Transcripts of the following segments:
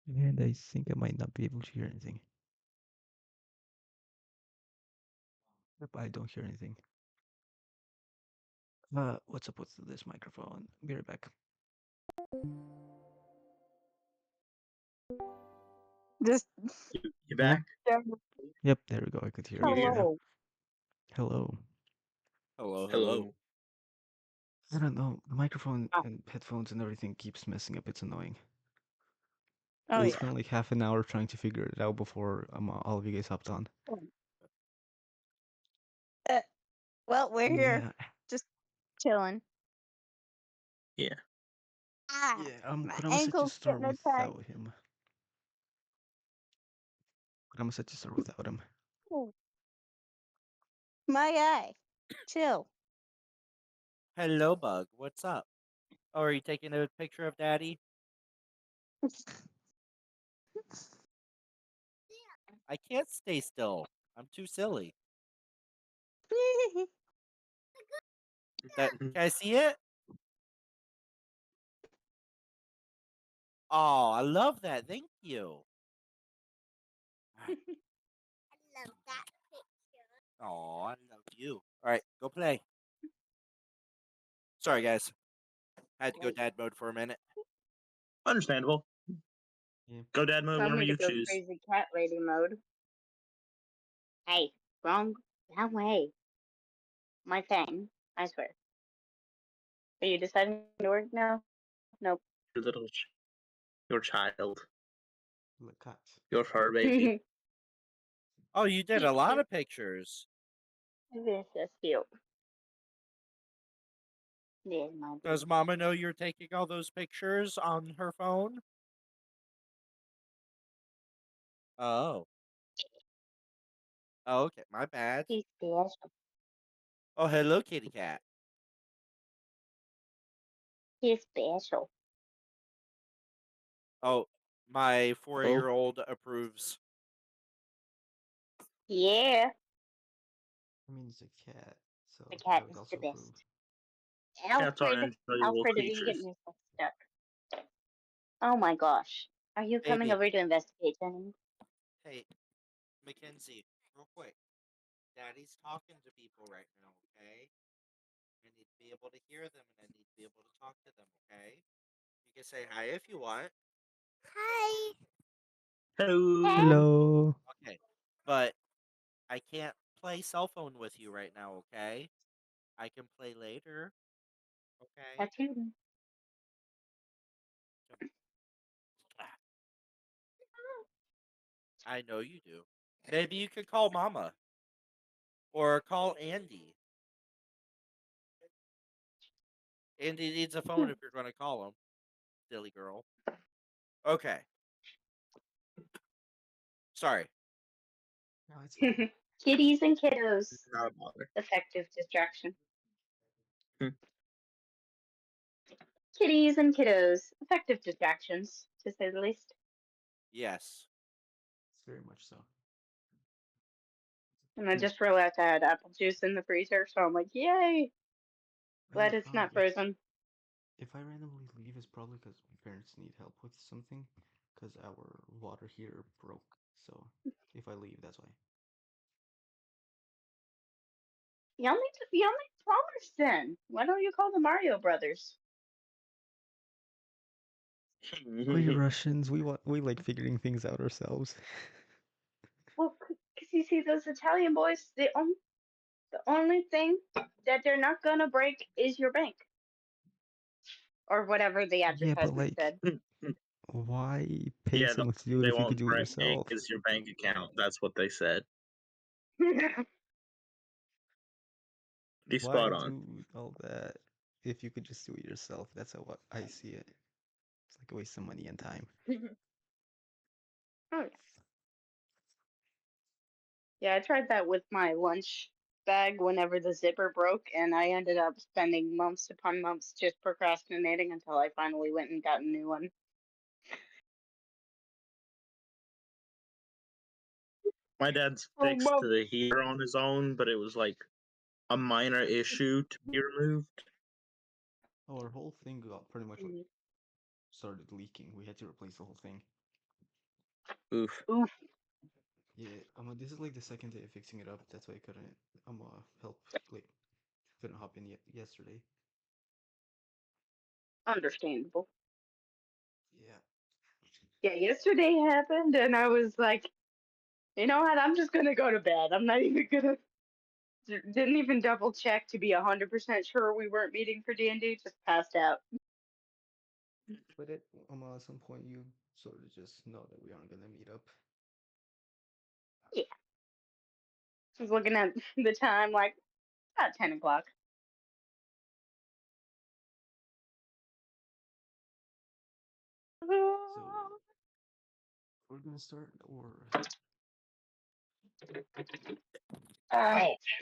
And I think I might not be able to hear anything. Yep, I don't hear anything. What's up with this microphone? Be right back. Just You Hello? back? Yep, there we go. I could hear you now. hello. Hello. Hello, hello. Hello. I don't know. The microphone Oh, and headphones and everything keeps messing up. It's annoying. oh We yeah. spent like half an hour trying to figure it out before all of you guys hopped on. Uh, well, we're here, Yeah, just chilling. Yeah. Ah, yeah. my Kurama said to ankle's start getting attacked. without him. Kurama said to start without him. Oh, my eye. Chill. Hello, Bug. What's up? Oh, are you taking a picture of Daddy? I can't stay still. I'm too silly. That Mhm. can I see it? Oh, I love that. Thank you. Oh, I love you. All right, go play. Sorry, guys. I had to go dad mode for a minute. Understandable. Yeah. Go dad mode Want whenever me to you go choose. crazy cat lady mode? Hey, wrong. That way. My thing. I swear. Are you deciding to work now? Nope. Your your child, The cat. your fur This baby. Oh, you did a lot of pictures. is cute. There's my Does baby. Mama know you're taking all those pictures on her phone? Oh. Oh, okay. My bad. He's special. Oh, hello, kitty cat. He's special. Oh, my Oh, 4-year-old approves. Yeah. I mean, it's a cat, so The I cat would is also the approve. best. cats are Alfred. enjoyable Alfred, if you get creatures. yourself stuck. Oh my gosh. Are you coming Baby, over to investigate, Jenny? hey, Mackenzie, real quick. Daddy's talking to people right now, okay? I need to be able to hear them and I need to be able to talk to them, okay? You can say hi if you want. Hi. Hello. Hey. Hello. Okay. But I can't play cell phone with you right now, okay? I can play later, okay? That's you. Ah, I know you do. Maybe you could call Mama or call Andy. Andy needs a phone if you're going to call him, silly girl. Okay. Sorry. No, it's fine. Kitties and kiddos. Not a bother. Effective distraction. Hmm. Kitties and kiddos. Effective distractions, to say the least. Yes. It's very much so. And I Hmm. just realized I had apple juice in the freezer, so I'm like, yay! I mean, Glad it's not frozen. if I randomly leave, it's probably because my parents need help with something, because our water heater broke. So if I leave, that's why. Y'all make plumbers then. Why don't you call the Mario Brothers? We Russians, we like figuring things out ourselves. Well, because you see, those Italian boys, the only thing that they're not gonna break is your bank or whatever the Yeah, but advertisement like, said. why pay Yeah, the someone to only do thing it they if you could won't do it break yourself? is your bank account. That's what they said. Be Why spot on. do all that if you could just do it yourself? That's how I see it. It's like a waste of money and time. Oh yeah, I tried that with my lunch bag whenever the zipper broke, and I ended up spending months upon months just procrastinating until I finally went and got a new one. My dad's Oh, fixed mom. the heater on his own, but it was like a minor issue to be removed. Our whole thing got pretty much like started leaking. We had to replace the whole thing. Oof. Oof. Yeah, this is like the second day of fixing it up. That's why I couldn't help like couldn't hop in yet yesterday. Understandable. Yeah. Yeah, yesterday happened, and I was like, you know what? I'm just gonna go to bed. I'm not even gonna. Didn't even double check to be 100% sure we weren't meeting for D&D. Just passed out. But at some point you sort of just know that we aren't gonna meet up. Yeah. Just looking at the time, like about 10 o'clock. So we're gonna start, or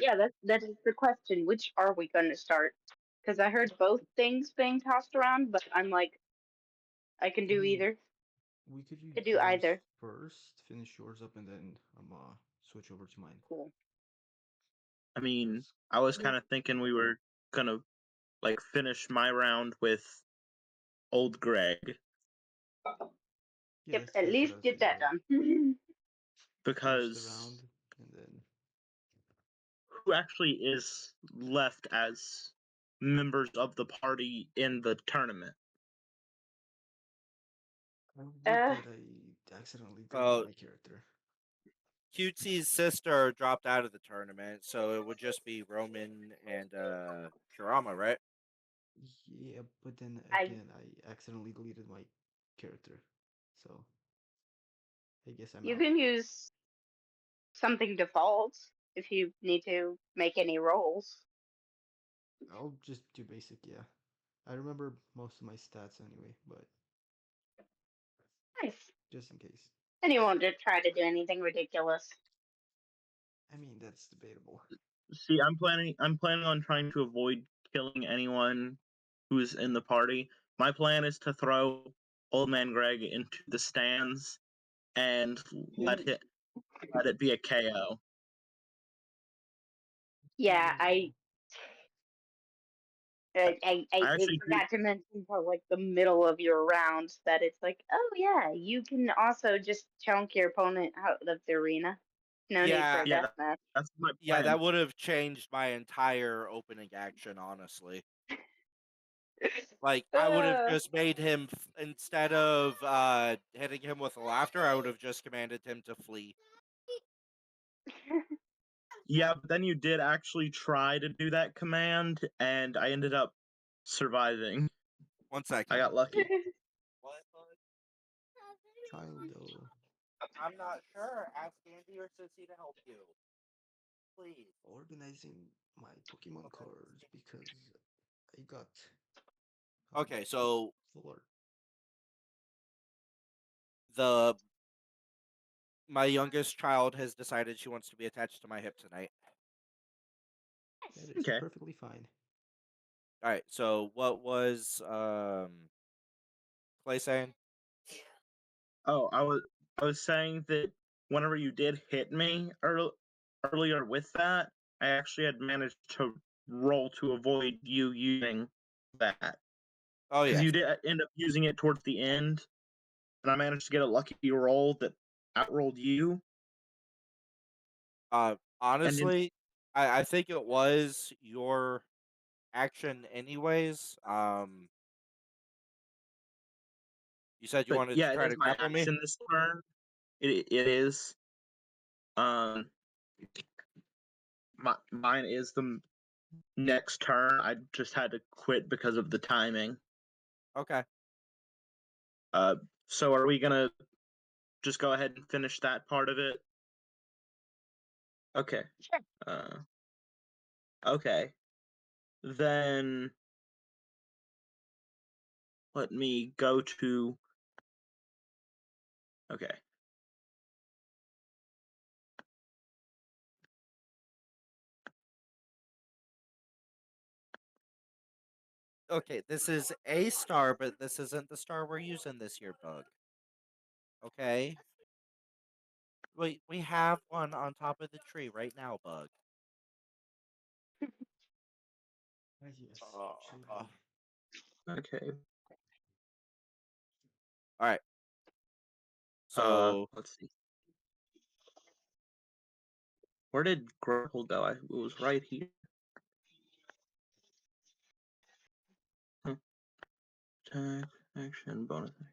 Yeah, that is the question. Which are we going to start? Because I heard both things being tossed around, but I'm like, I can do either. we could do Could do yours either. first, finish yours up, and then switch over to mine. Cool. I mean, 'Cause- I was kind of thinking we were gonna like finish my round with old Greg yeah, Yep, that's at what I least was get that thinking. done. Finish the because round, and then who actually is left as members of the party in the tournament? I would, Uh, but I accidentally deleted Well, my character. Cutesy's sister dropped out of the tournament, so it would just be Roman and Kurama, right? Yeah, but then I again, I accidentally deleted my character, so I guess I'm You out. can use something default if you need to make any rolls. I'll just do basic, yeah. I remember most of my stats anyway, but Nice. just in case. And you won't just try to do anything ridiculous. I mean, that's debatable. See, I'm planning on trying to avoid killing anyone who's in the party. My plan is to throw Old Man Greg into the stands and let it be a KO. Yeah, I I actually do. forgot to mention for like the middle of your round that it's like, oh yeah, you can also just chunk your opponent out of the arena. No need for Yeah, a Yeah, deathmatch. that's my yeah, plan. that would have changed my entire opening action, honestly. Like, I would have Uh, just made him, instead of hitting him with laughter, I would have just commanded him to flee. Yeah, but then you did actually try to do that command, and I ended up surviving. 1 second. I got lucky. What? Child, though. I'm not sure. Ask Andy or Sissy to help you. Please. Organizing my Pokemon cards because I got Okay, so full art. the my youngest child has decided she wants to be attached to my hip tonight. That is Okay. perfectly fine. All right, so what was Clay saying? Oh, I was saying that whenever you did hit me earlier with that, I actually had managed to roll to avoid you using that. Oh Because yeah. you did end up using it towards the end, and I managed to get a lucky roll that outrolled you. Honestly, I think it was your action anyways. You said you But wanted to yeah, it try is to my grapple me? action this turn. It is. Um, mine is the next turn. I just had to quit because of the timing. Okay. So are we gonna just go ahead and finish that part of it? Okay. Sure. Okay. Then let me go to. Okay. Okay, this is a star, but this isn't the star we're using this year, Bug. Okay? We have one on top of the tree right now, Bug. Ah, yes. Uh, Children. Okay. Alright. So let's see. Where did grapple go? It was right here. Attack, action, bonus action.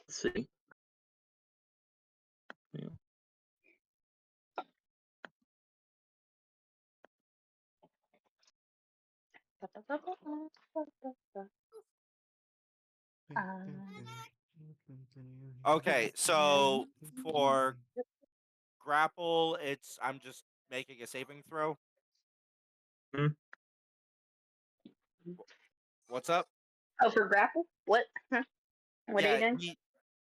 Let's see. Yeah. okay, so for grapple, I'm just making a saving throw. Hmm? What's up? Oh, for grapple? What? Huh? What are you doing?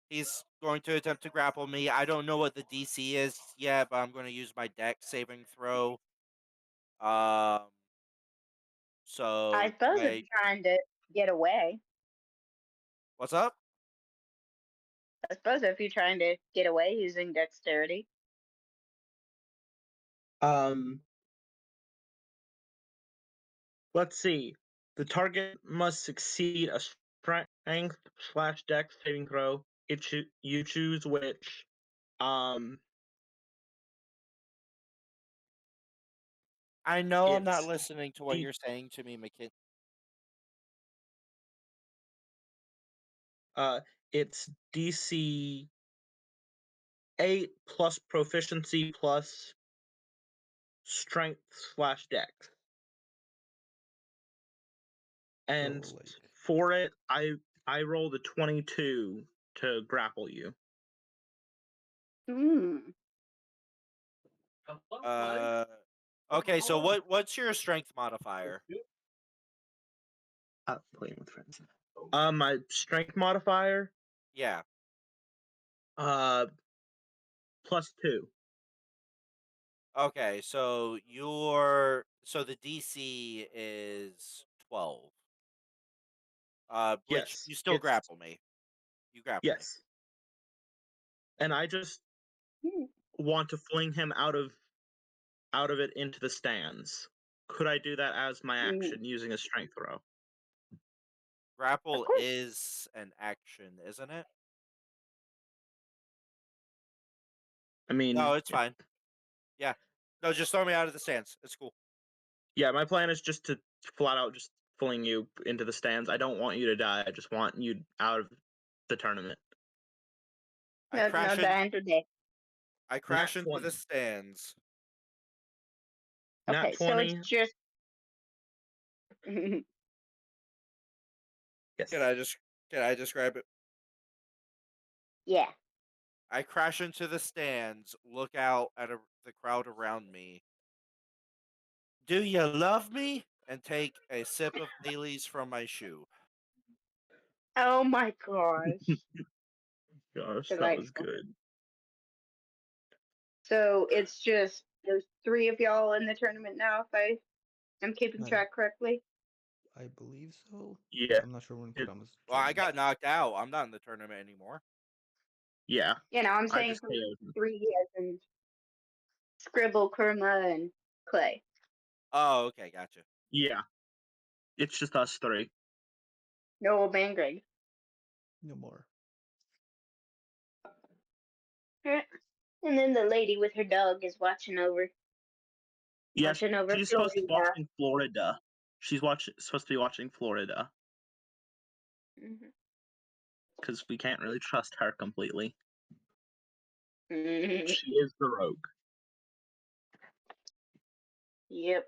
He's going to attempt to grapple me. I don't know what the DC is yet, but I'm going to use my deck saving throw. So I suppose if you're trying to get away. what's up? I suppose if you're trying to get away using dexterity. Let's see. The target must succeed a strength/dex saving throw. You choose which. I know I'm not It's listening to what D- you're saying to me, McKin. It's DC 8 plus proficiency plus strength/dex. And So, like, for it, I rolled a 22 to grapple you. Hmm. Okay, so what's your strength modifier? Playing with friends. My strength modifier, Yeah. +2. Okay, so the DC is 12. Which Yes, you still it's grapple me. You grapple me. yes. And I just Hmm. want to fling him out of it into the stands. Could I do that as my action using a strength throw? Grapple course. is an action, isn't it? I mean, No, it's fine. Yeah. No, just throw me out of the stands. It's cool. yeah, my plan is just to flat out just fling you into the stands. I don't want you to die. I just want you out of the tournament. No dying today. I crash Nat into 20. the stands. Nat Okay, so 20. it's just. Yes. Can I describe it? Yeah. I crash into the stands, look out at the crowd around me. Do you love me? And take a sip of Bailey's from my shoe. Oh my gosh. Gosh, that Delightful. was good. So it's just there's 3 of y'all in the tournament now, if I am keeping track correctly. I believe so. Yeah. I'm not sure when It- Kurama's. Well, I joining. got knocked out. I'm not in the tournament anymore. Yeah. You know, I'm I saying just KO'd. 3 as in Scribble, Kurma, and Clay. Oh, okay, gotcha. Yeah. It's just us 3. No old man Greg. No more. And then the lady with her dog is watching over. Yeah, Watching over she's supposed to be Florida. watching Florida. She's supposed to be watching Florida. Because we can't really trust her completely. Mhm. She is the rogue. Yep.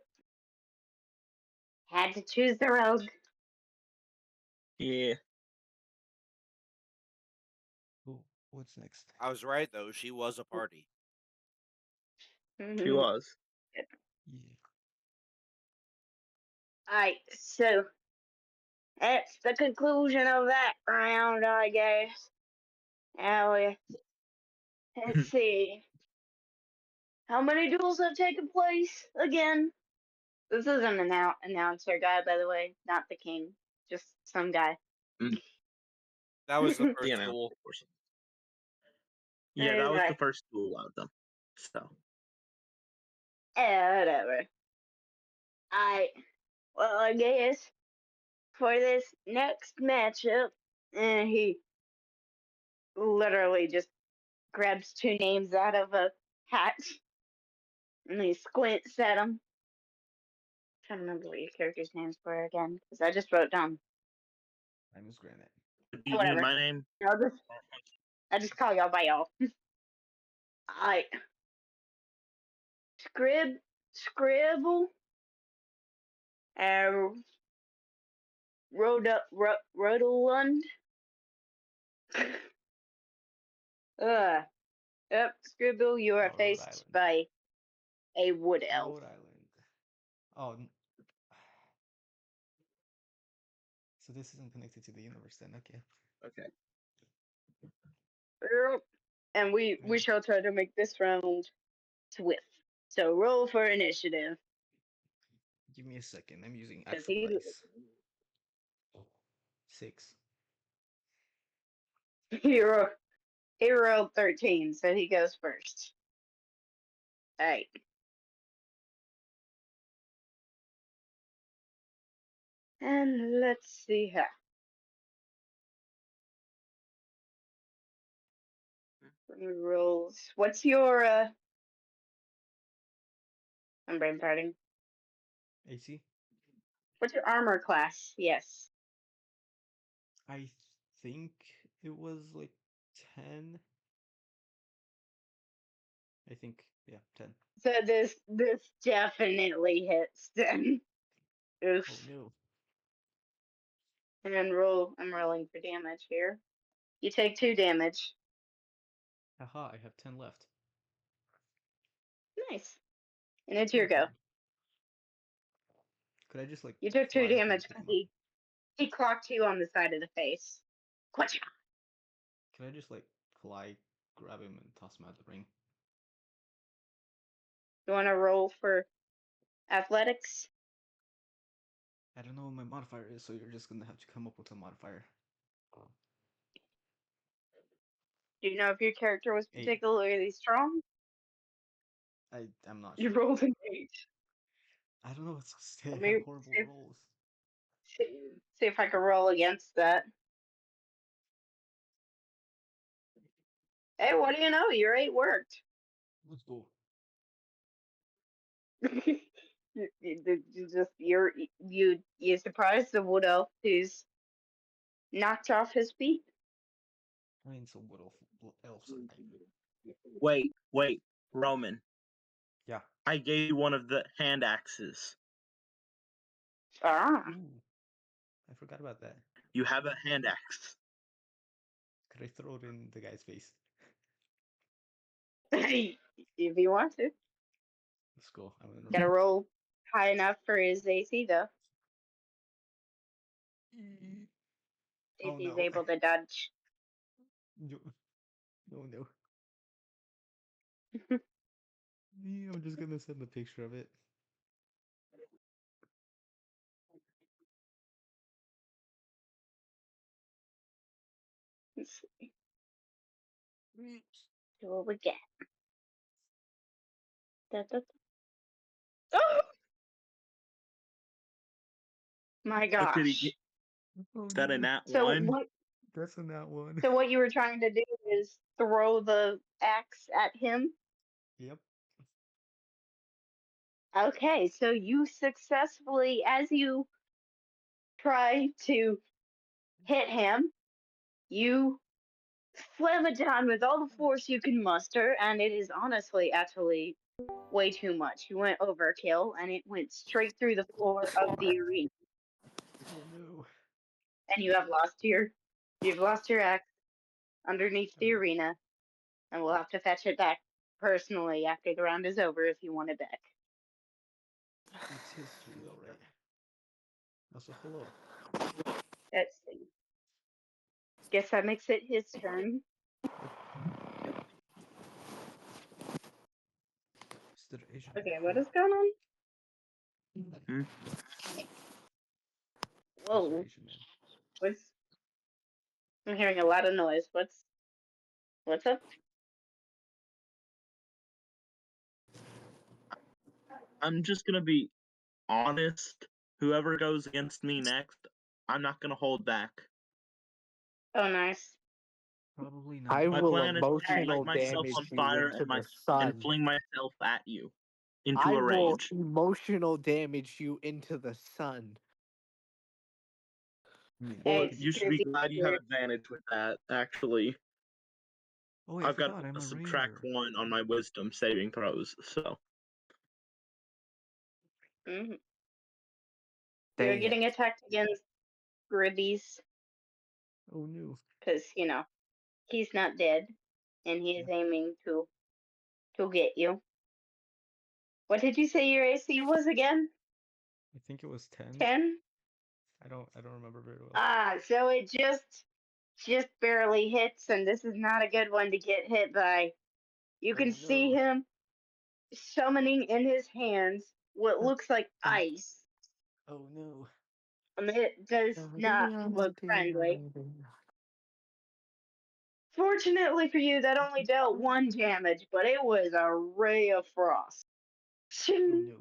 Had to choose the rogue. Yeah. Ooh, what's next? I was right though. She was a party. She was. Yeah. Alright, so that's the conclusion of that round, I guess. Now, let's see. How many duels have taken place again? This is an announcer guy, by the way, not the king. Just some guy. That was the first You know. duel. Yeah, that was the Anyway. first duel out of them. So. Whatever. Well, I guess for this next matchup, and he literally just grabs two names out of a hat and he squints at them. Trying to remember what your character's names were again, because I just wrote down. I'm Miss Granite. Do you need Whatever. my name? I just call y'all by y'all. I scribble, uh, Rodelund. Yep, Scribble, you are Oh, Rhode faced Island. by a wood elf. Rhode Island. Oh. So this isn't connected to the universe then, okay. Okay. Yep. And we shall try to make this round swift. So roll for initiative. Give me a second. I'm using 'Cause actual dice. 6. He rolled 13, so he goes first. Alright. And let's see here. Rolls. What's your I'm brain farting. AC? What's your armor class? Yes. I think it was like 10. I think, yeah, 10. So this definitely hits then. Oof. Oh no. And then I'm rolling for damage here. You take 2 damage. Haha, I have 10 left. Nice. And it's your go. Could I just like You took 2 fly up and damage pick because him up? he clocked you on the side of the face. Quatcha. Can I just like fly, grab him, and toss him out the ring? You want to roll for athletics? I don't know what my modifier is, so you're just gonna have to come up with a modifier. Do you know if your character was 8. particularly strong? I'm not You sure. rolled an 8. I don't know what's to say. Let I have me horrible see, rolls. see if I can roll against that. Hey, what do you know? Your 8 worked. Let's go. You surprised the wood elf who's knocked off his feet. I mean, so what elves are like? Wait, Roman. Yeah. I gave you one of the hand axes. Ah. Ooh, I forgot about that. You have a hand axe. Could I throw it in the guy's face? If you want to. Let's go. I'm gonna Gotta roll high enough for his AC though. See if Oh he's no. able to dodge. No. No. I'm just gonna send a picture of it. Let's see. See what we get. Oh! My What did he gosh. get? Oh, Is that a no. nat So one? what That's a nat one. so what you were trying to do is throw the axe at him? Yep. Okay, so you successfully, as you try to hit him, you slam it down with all the force you can muster, and it is honestly actually way too much. You went overkill, and it went straight through the floor of the arena. Oh no. And you've lost your axe underneath the arena, and we'll have to fetch it back personally after the round is over if you want it back. It's history though, right? Also, hello. Let's see. Guess that makes it his turn. Mr. Asian. Okay, what is going on? Hmm? Whoa, Mr. Asian man. what's? I'm hearing a lot of noise. What's up? I'm just gonna be honest. Whoever goes against me next, I'm not gonna hold back. Oh, nice. Probably not. I My will plan is to emotional light myself damage on you fire into the and sun. fling myself at you into I a will rage. emotional damage you into the sun. I mean, Well, Hey, you should be Scooby, glad you have advantage with that, actually. oh wait, I I've got forgot. I'm a a subtract ranger. 1 on my wisdom saving throws, so. you're Dang getting it. attacked against Gribbies Oh no. because he's not dead, and he is aiming to get you. What did you say your AC was again? I think it was 10. 10? I don't remember very well. Ah, so it just barely hits, and this is not a good one to get hit by. You can Oh, see no. him summoning in his hands what looks like ice. Oh no. I mean, it does not look friendly. Fortunately for you, that only dealt 1 damage, but it was a ray of frost. Oh no.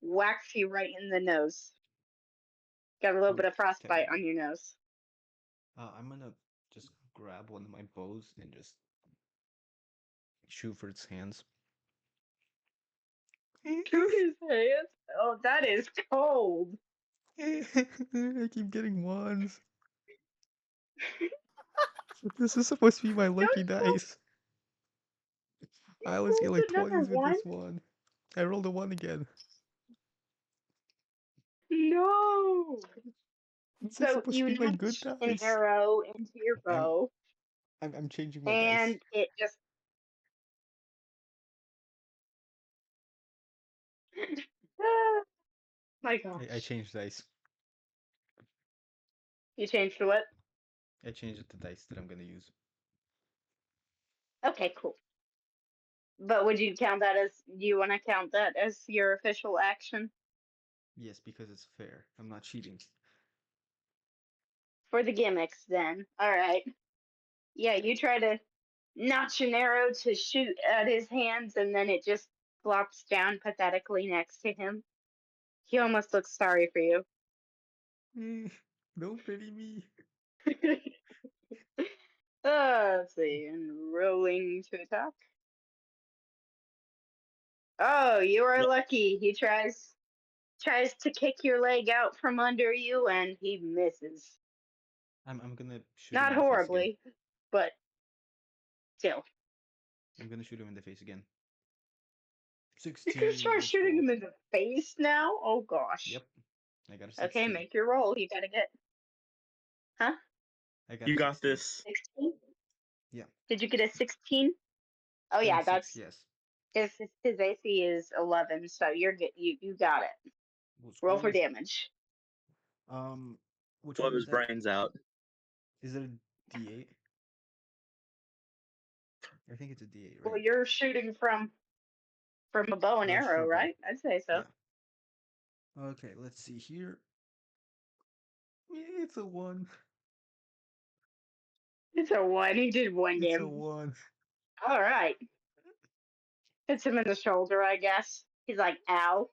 Whacks you right in the nose. Got a little bit of frostbite on your nose. I'm gonna just grab one of my bows and just shoot for its hands. Shoot his hands? Oh, that is cold. I keep getting ones. This is supposed to be my lucky dice. I always get rolled like another 20s with one? this one. I rolled a 1 again. No. This is So supposed to you be my good launch an dice. arrow into your I'm bow, I'm changing my and dice. it just. Ah, my gosh. I changed dice. You changed to what? I changed it to dice that I'm gonna use. Okay, cool. But would you count that as? Do you want to count that as your official action Yes, because it's fair. I'm not cheating. for the gimmicks? Then, all right. Yeah, you try to notch an arrow to shoot at his hands, and then it just flops down pathetically next to him. He almost looks sorry for you. Don't pity me. Let's see, and rolling to attack. Oh, you are lucky. He tries to kick your leg out from under you, and he misses. I'm gonna shoot Not him in the face again. horribly, but still. I'm gonna shoot him in the face again. You're 16. gonna try Let's shooting go. him in the face now? Oh gosh. Yep. I got a 16. Okay, make your roll. You gotta get. Huh? I got You a got 16. this. 16? Yeah. Did you get a 16? Oh yeah, 6, that's yes. his AC is 11, so you're good. You got it. Let's Roll for go. damage. Which Blow one his is that? brains out. Is it a D8? I think it's a D8, right? Well, you're shooting from a bow and arrow, Short bow. right? I'd say so. Yeah. Okay, let's see here. Yeah, it's a 1. It's a 1. He did 1 It's a damage. 1. All right. Hits him in the shoulder, I guess. He's like, ow.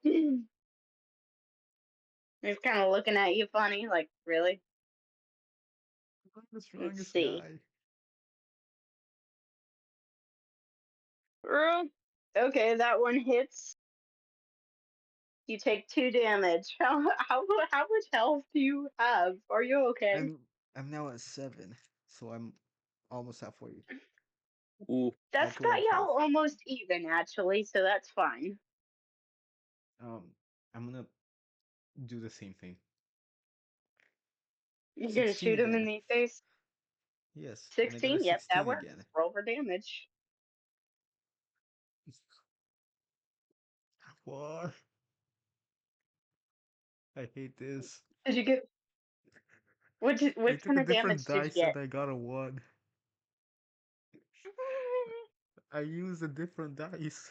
He's kind of looking at you funny, like, really? I'm the strongest see. guy. Okay, that one hits. You take 2 damage. How much health do you have? Are you okay? I'm now at 7, so I'm almost halfway. Ooh. That's at got 12 y'all health. almost even, actually, so that's fine. I'm gonna do the same thing. You're gonna 16 shoot him in again. the face? Yes. And I got a 16? Yep, that 16 works. again. Roll for damage. What? I hate this. Did you get what I kind took a of different damage did you dice get? and I got a 1. I used a different dice.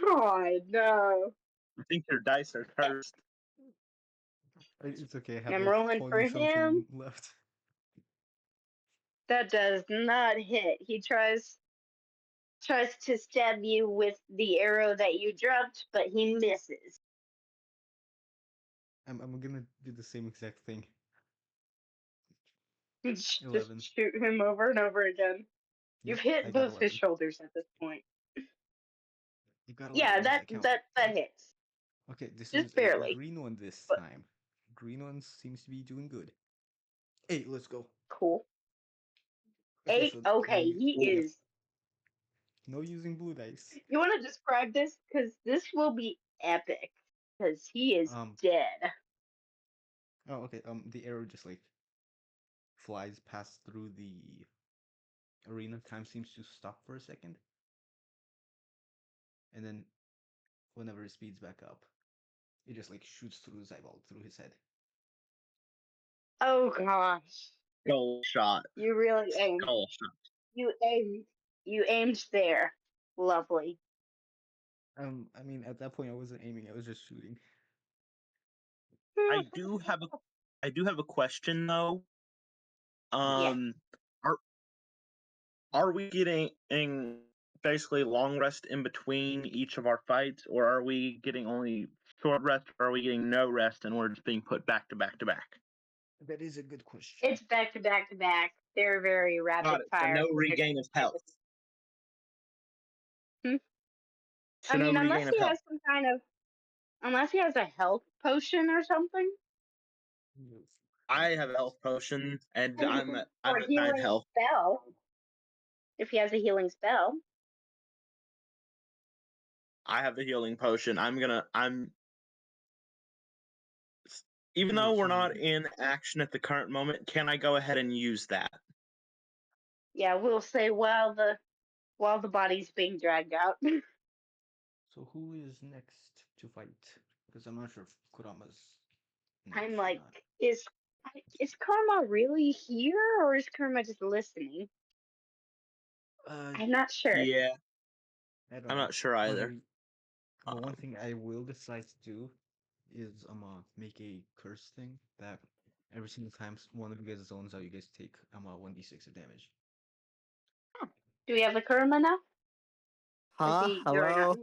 Oh no. I think your dice are cursed. It's okay, I have I'm like rolling 20 for him. something left. That does not hit. He tries to stab you with the arrow that you dropped, but he misses. I'm gonna do the same exact thing. Just 11. shoot him over and over again. You've Yep, I hit got both his 11. shoulders at this point. You got 11. Yeah, Does that count? that hits. Okay, this Just is a barely. green one this But- time. Green one seems to be doing good. 8, let's go. Cool. Okay, 8. so Okay, no, he is. no using blue dice. You want to describe this? Because this will be epic. Because he is dead. Oh, okay. The arrow just like flies past through the arena. Time seems to stop for a second, and then whenever it speeds back up, it just like shoots through his eyeball, through his head. Oh gosh. Goal shot. You really aimed. Goal shot. You aimed. You aimed there. Lovely. I mean, at that point, I wasn't aiming; I was just shooting. I do have a question though. Are we getting basically long rest in between each of our fights, or are we getting only short rest, or are we getting no rest and we're just being put back to back to back? That is a good question. It's back to back to back. They're very rapid Got it. So fire. no regain of health. Hmm? So I no mean, unless regain of he health. has some kind of, unless he has a health potion or something, I have a health potion, and I'm or at a 9 healing health. spell. If he has a healing spell, I have the healing potion. Even though we're not in action at the current moment, can I go ahead and use that? yeah, we'll say while the body's being dragged out. So who is next to fight? Because I'm not sure if Kurama's next I'm or like, not. is Karma really here, or is Karma just listening? I'm not sure. Yeah, I don't I'm know. not sure either. But one thing I will decide to do is make a curse thing that every single time one of you guys zones out, you guys take 1d6 of damage. Do we have a Karma now? Is Huh? he joining Hello? us?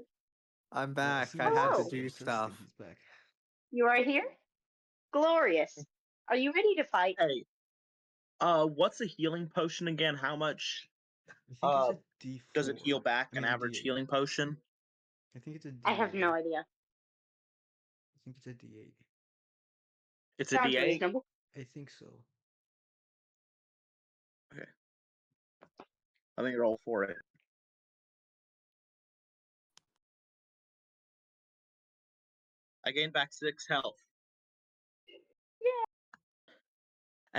I'm As back. soon I as you had guys to Hello. get do the curse stuff. thing, he's back. You are here? Glorious. Are you ready to fight? Hey, what's a healing potion again? How much I think it's a D4. does it heal back? I An mean, average D8. healing potion? I think it's a D8. I have no idea. I think it's a D8. It's a Sounds D8? reasonable. I think so. Okay. Let me roll for it. I gained back 6 health. Yeah.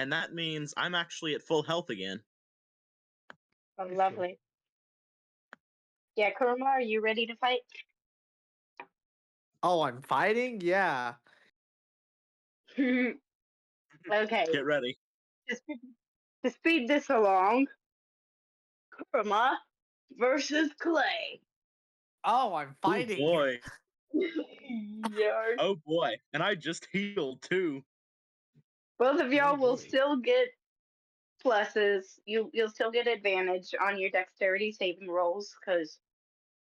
And that means I'm actually at full health again. Oh, Nice lovely. Yeah, Karma, are you ready to fight? Oh, I'm fighting? Yeah. Okay. Get ready. To speed this along, Karma versus Clay. Oh, I'm Oh fighting. boy. Yarr. Oh boy. And I just healed too. Both of y'all Oh, will boy. still get pluses. You'll still get advantage on your dexterity saving rolls because,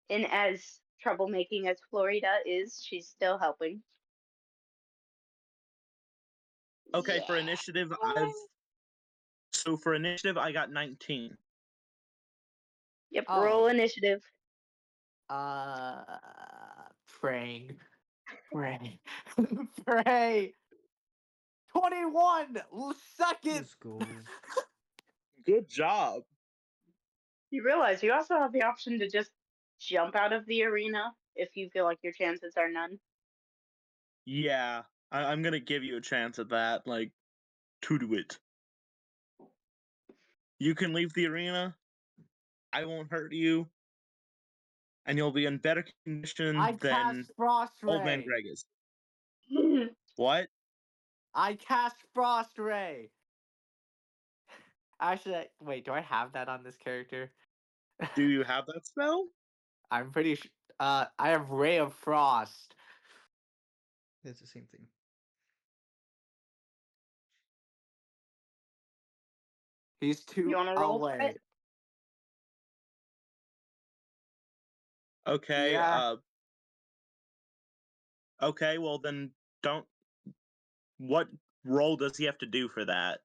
in as troublemaking as Florida is, she's still helping. Okay, for Yeah. initiative, I got 19. Yep. Oh. Roll initiative. Praying. Pray. Pray. 21! Suck it! Let's go. Good job. You realize you also have the option to just jump out of the arena if you feel like your chances are none. Yeah, I'm gonna give you a chance at that, like, to do it. You can leave the arena. I won't hurt you. And you'll be in better condition I than cast Frost Old Man Ray. Greg is. What? I cast Frost Ray. Actually, wait, do I have that on this character? Do you have that spell? I'm pretty sure. I have Ray of Frost. That's the same thing. He's You 2 want to roll for away. it? Okay, Yeah. okay, well then don't what roll does he have to do for that?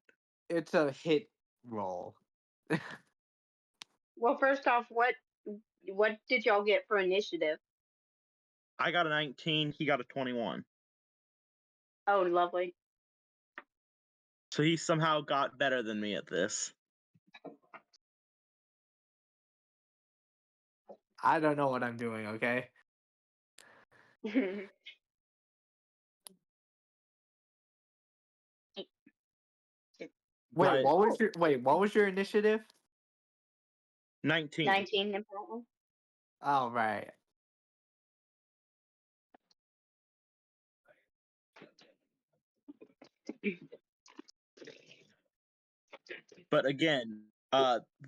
It's a hit roll. Well, first off, what did y'all get for initiative? I got a 19. He got a 21. Oh, lovely. So he somehow got better than me at this. I don't know what I'm doing, okay? But What was your initiative? 19. 19 apparently. Oh right. But again,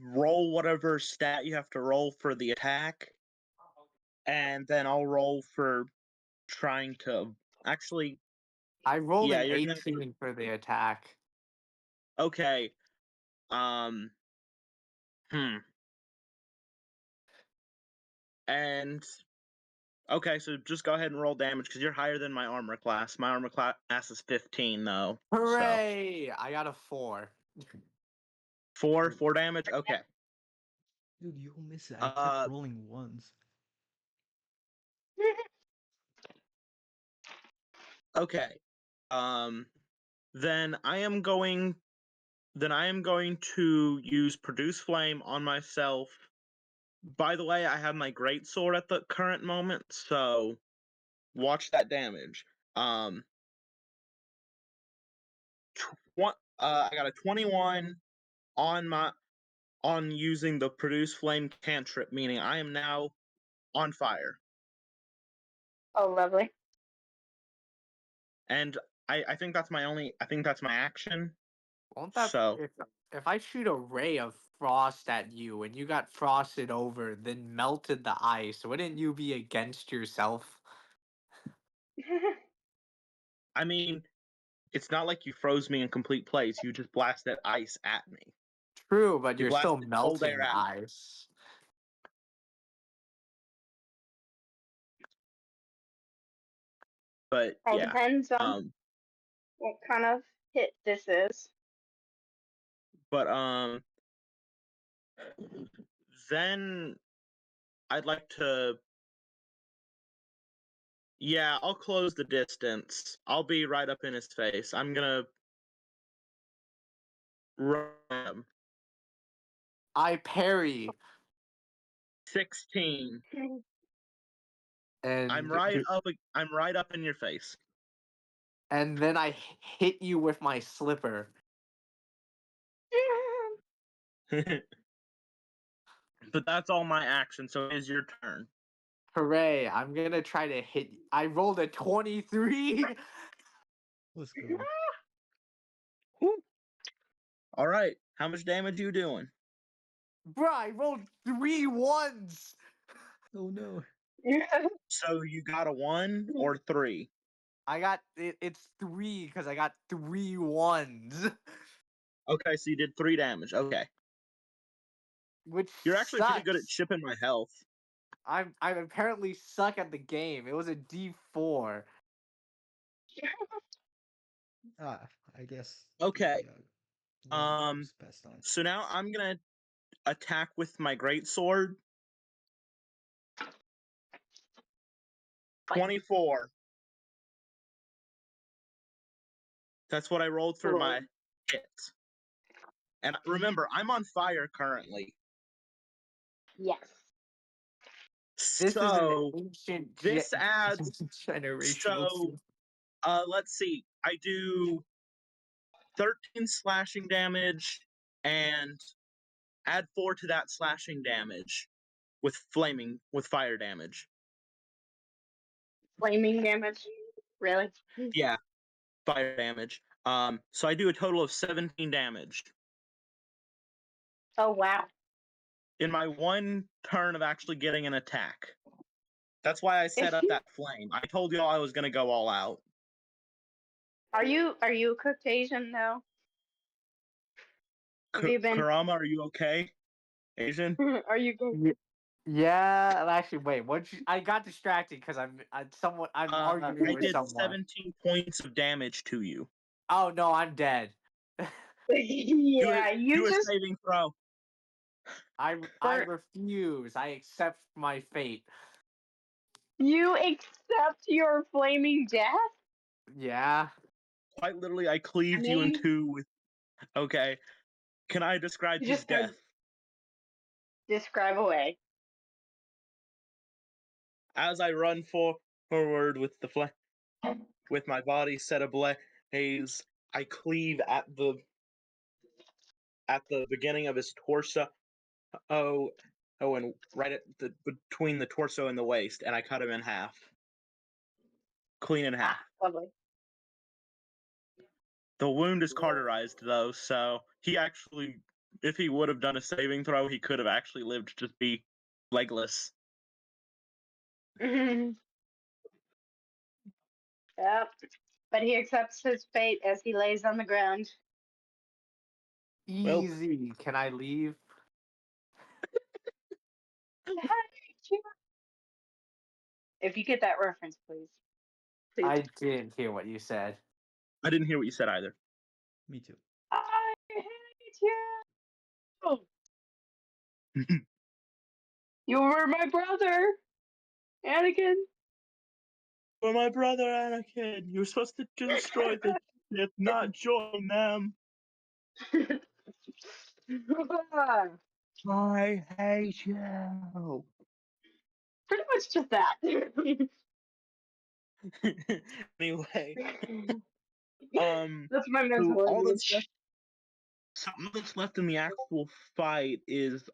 roll whatever stat you have to roll for the attack, and then I'll roll for trying to actually. I rolled Yeah, an you're gonna 18 for the attack. Okay. Um. And okay, so just go ahead and roll damage because you're higher than my armor class. My armor class is 15 though. So Hooray! I got a 4. 4 damage. Okay. Dude, you'll miss it. I kept rolling ones. Okay. Then I am going to use Produce Flame on myself. By the way, I have my great sword at the current moment, so watch that damage. I got a 21 on using the Produce Flame cantrip, meaning I am now on fire. Oh, lovely. And I think that's my action. Won't that So if I shoot a ray of frost at you and you got frosted over, then melted the ice, wouldn't you be against yourself? I mean, it's not like you froze me in complete place. You just blasted ice at me. True, but You you're still blasted cold air melting at me. ice. But All yeah. depends on what kind of hit this is. But then I'd like to. Yeah, I'll close the distance. I'll be right up in his face. I'm gonna run him. I parry 16. and I'm right up in your face. and then I hit you with my slipper. But that's all my action, so it is your turn. Hooray! I'm gonna try to hit. I rolled a 23. Let's go. All right, how much damage you doing? Bro, I rolled 3 ones. Oh no. So you got a 1 or 3? I got it's 3 because I got 3 ones. Okay, so you did 3 damage. Okay, Which you're actually pretty good at sucks. chipping my health. I apparently suck at the game. It was a D4. I guess. Okay. It's best on. So now I'm gonna attack with my great sword. 24. That's what I rolled for my hit. And remember, I'm on fire currently. Yes. This So is an ancient this adds. generational. So let's see. I do 13 slashing damage and add 4 to that slashing damage with fire damage. Flaming damage? Really? Yeah, fire damage. So I do a total of 17 damage Oh, wow. in my one turn of actually getting an attack. That's why I set up that flame. I told y'all I was gonna go all out. Are you Caucasian though? Have you been? Kurama, are you okay? Asian? Are you good? Yeah, actually, wait. I got distracted because I'm I arguing with did someone. 17 points of damage to you. Oh no, I'm dead. Yeah, do you a just saving throw. I For- refuse. I accept my fate. you accept your flaming death. Yeah. Quite literally, I cleaved you in mean- two with. Okay, can I describe You his just start- death? Describe away. As I run forward with with my body set ablaze, I cleave at the beginning of his torso. Oh, and right at the between the torso and the waist, and I cut him in half, clean in half. Lovely. The wound is cauterized though, so he actually, if he would have done a saving throw, he could have actually lived to just be legless. Yep. But he accepts his fate as he lays on the ground. Well- Easy. Can I leave? If you get that reference, please. Please. I didn't hear what you said. I didn't hear what you said either. Me too. I hate you. You were my brother, Anakin. For my brother Anakin, you were supposed to destroy the ship, not join them. I hate you. Pretty much just that. Anyway, That's my so mental all image. that's something that's left in the actual fight is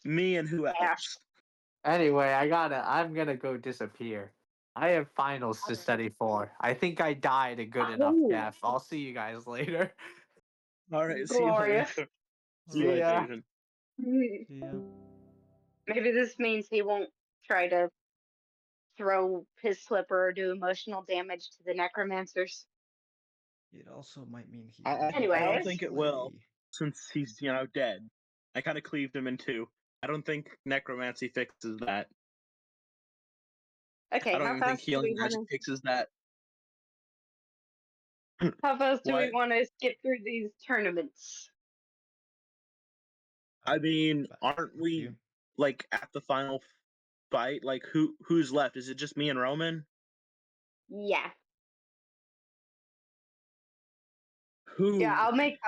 me and who Ash. else? Anyway, I'm gonna go disappear. I have finals to Okay. study for. I think I died a good enough Oh. death. I'll see you guys later. All right, see you later. Glorious. See you later, ya. Asian. Yeah. Maybe this means he won't try to throw his slipper or do emotional damage to the necromancers. It also might mean he. I don't Anyways. think it will, since he's dead. I kind of cleaved him in two. I don't think necromancy fixes that. Okay, I don't how even think fast do healing we magic want fixes that. to? How fast do we What? want to skip through these tournaments? I mean, aren't we You. like at the final fight? Like who's left? Is it just me and Roman? Yeah, Who? yeah. I'll make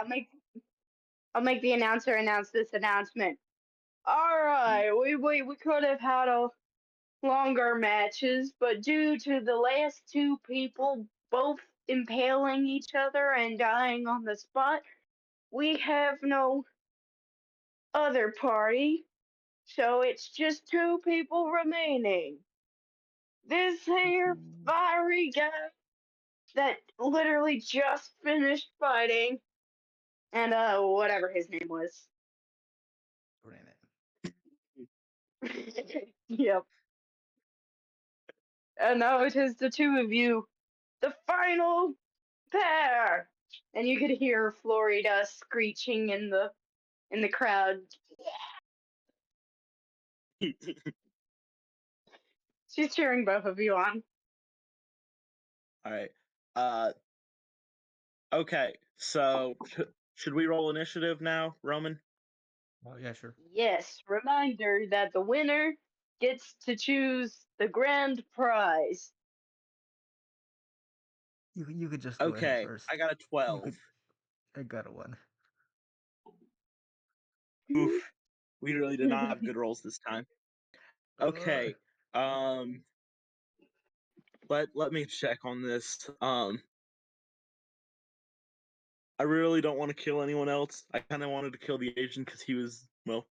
the announcer announce this announcement. All right, we could have had a longer matches, but due to the last two people both impaling each other and dying on the spot, we have no other party, so it's just two people remaining. This here fiery guy that literally just finished fighting, and whatever his name was. Granite. Yep. And now it is the two of you, the final pair. And you could hear Florida screeching in the crowd. She's cheering both of you on. All right. Okay. So should we roll initiative now, Roman? Oh yeah, sure. Yes, reminder that the winner gets to choose the grand prize. You could just go ahead Okay. first. I got a You 12. could. I got a 1. Oof. We really did not have good rolls this time. Okay. Let me check on this. I really don't want to kill anyone else. I kind of wanted to kill the Asian because he was, well,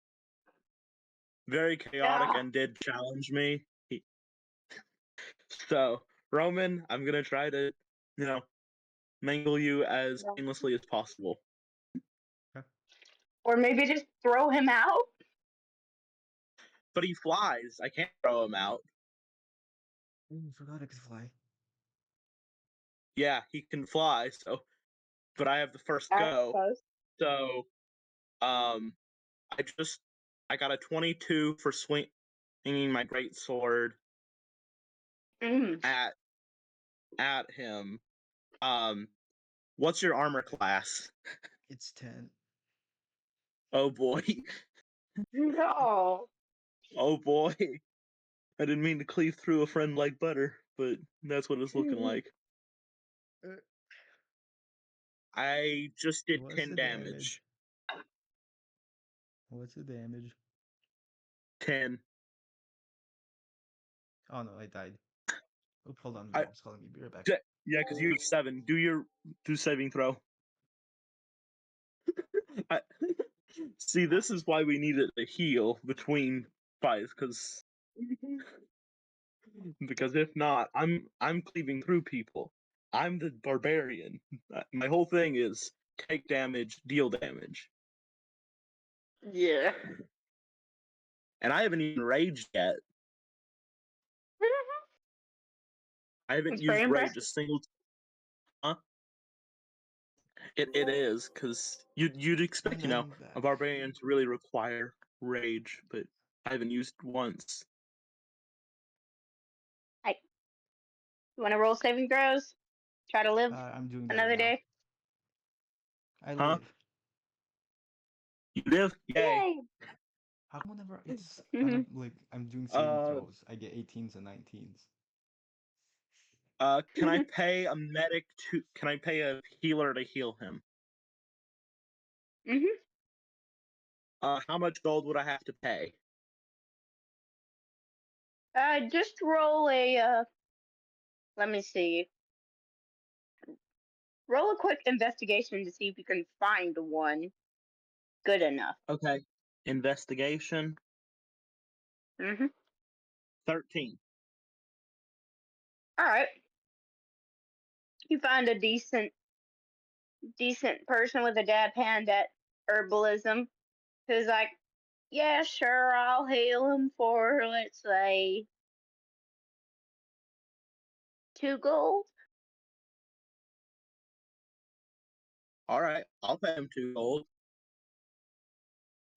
very chaotic Yeah. and did challenge me. So, Roman, I'm gonna try to, mangle you as Yeah. painlessly as possible. Or maybe just throw him out. But he flies. I can't throw him out. I forgot I could fly. Yeah, he can fly. So, but I have the first I go. suppose. So, I got a 22 for swinging my great sword Mm. at him. What's your armor class? It's 10. Oh boy. No. Oh boy. I didn't mean to cleave through a friend like butter, but that's what it's looking like. Uh, I just did What's 10 the damage. What's the damage? 10. Oh no, I died. Oop, hold on, I- mom's calling me. Be right back. Yeah, because you have 7. Do saving throw. I, see, this is why we needed a heal between fights, because if not, I'm cleaving through people. I'm the barbarian. My whole thing is take damage, deal damage, Yeah. and I haven't even raged yet. I haven't It's very used rage a impressive. single. Huh? It is because you'd expect And I'm a back. barbarian to really require rage, but I haven't used once. You want to roll saving throws? Try to live I'm doing that another right now. day? I Huh? live. You live? Yay! Yay! How come whenever it's Mhm. I'm doing saving Uh, throws, I get 18s and 19s? Can I pay a medic to? Can I pay a healer to heal him? Mhm. How much gold would I have to pay? Just roll a. Let me see. Roll a quick investigation to see if you can find one good enough. Okay. Investigation. Mhm. 13. All right. You find a decent person with a dab hand at herbalism who's like, yeah, sure, I'll heal him for, let's say, 2 gold. All right. I'll pay him 2 gold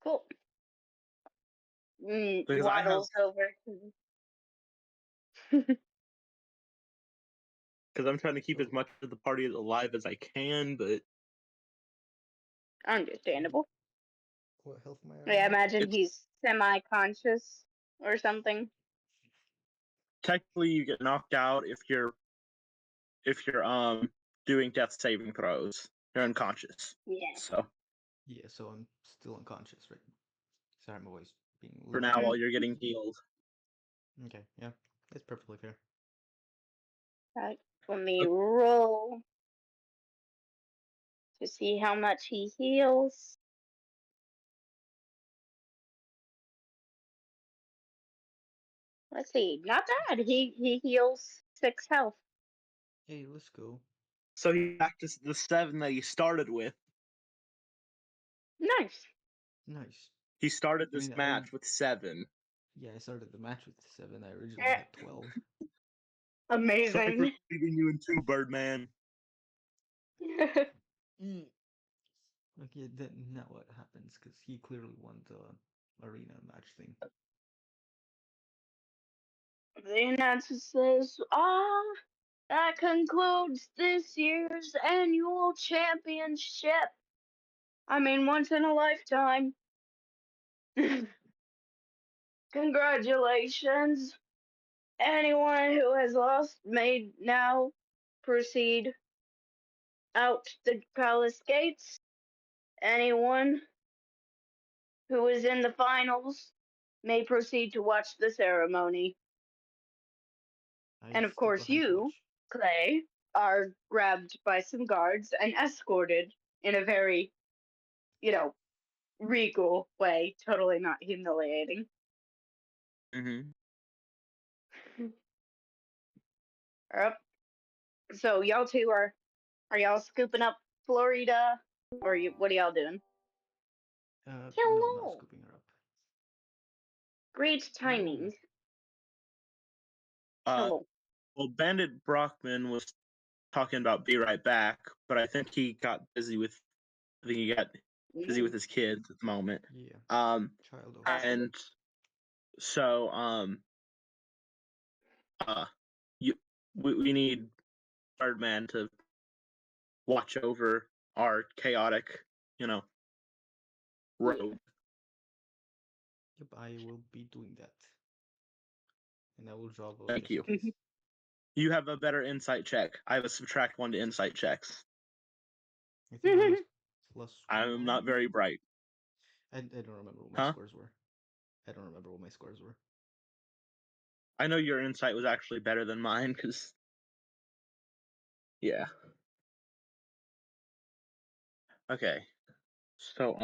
Cool. because I have Waddles over. because I'm trying to keep as much of the party alive as I can, but Understandable. What health am I I at? imagine it's he's semi-conscious or something. technically you get knocked out if you're doing death saving throws. You're unconscious. Yeah. So Yeah, so I'm still unconscious, right? Sorry, my voice being a for little now, bit. while you're getting healed. Okay, yeah, it's perfectly fair. Right. Let me roll to see how much he heals. Let's see. Not bad. He heals 6 health. Hey, let's go. So he's back to the 7 that he started with. Nice. Nice. He started I this mean, match with 7. yeah, I started the match with 7. I originally Eh, had 12. Sorry for Amazing. leaving you in 2, Birdman. Okay, then now what happens? Because he clearly won the arena match thing. The announcer says, that concludes this year's annual championship. I mean, once in a lifetime. Congratulations. Anyone who has lost may now proceed out the palace gates. Anyone who is in the finals may proceed to watch the ceremony. I And of stick course, behind to you, watch. Clay, are grabbed by some guards and escorted in a very, regal way, totally not humiliating. Mm-hmm. Yep. So y'all two are y'all scooping up Florida, or what are y'all doing? No, not Hello. scooping her up. Great timing. Hello. Well, Bandit Brockman was talking about be right back, but I think he got busy with. I think he got busy with his kids at the moment. Yeah, Um, child of. Possible. and so you we need Birdman to watch over our chaotic, road. Yep, I will be doing that. And I will draw those Thank just you. in case. You have a better insight check. I have a subtract 1 to insight checks. I think mine was plus I'm not 1. very bright. I don't remember what my Huh? scores were. I don't remember what my scores were. I know your insight was actually better than mine, because... Yeah. Okay. So,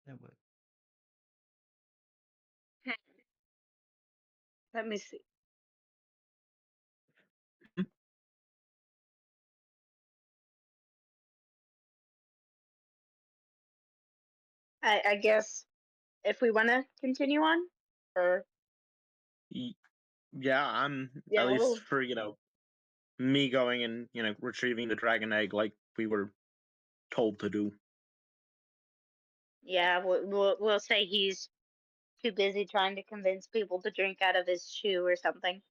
Yeah, but Let me see. I guess if we want to continue on, or yeah, I'm, yeah, at least we'll, for, me going and, retrieving the dragon egg like we were told to do. yeah, we'll say he's too busy trying to convince people to drink out of his shoe or something.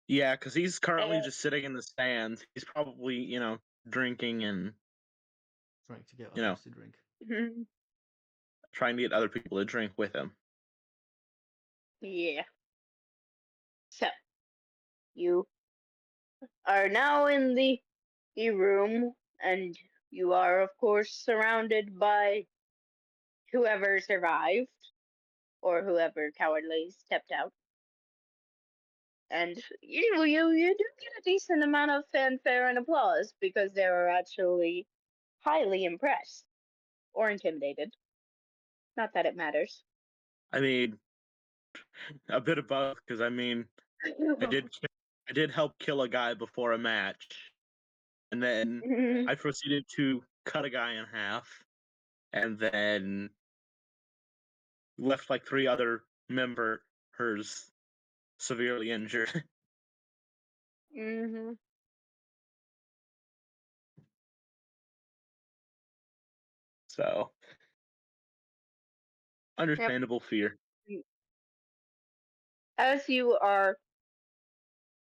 Yeah, because he's currently Uh, just sitting in the stands. He's probably, drinking and, trying to get You know. others to drink. trying to get other people to drink with him. Yeah. So you are now in the room, and you are, of course, surrounded by whoever survived or whoever cowardly stepped out. And you do get a decent amount of fanfare and applause because they are actually highly impressed or intimidated. Not that it matters. I mean, a bit of both, because I mean, I did help kill a guy before a match, and then I proceeded to cut a guy in half, and then left like 3 other members severely injured. Mhm. So, understandable fear. As you are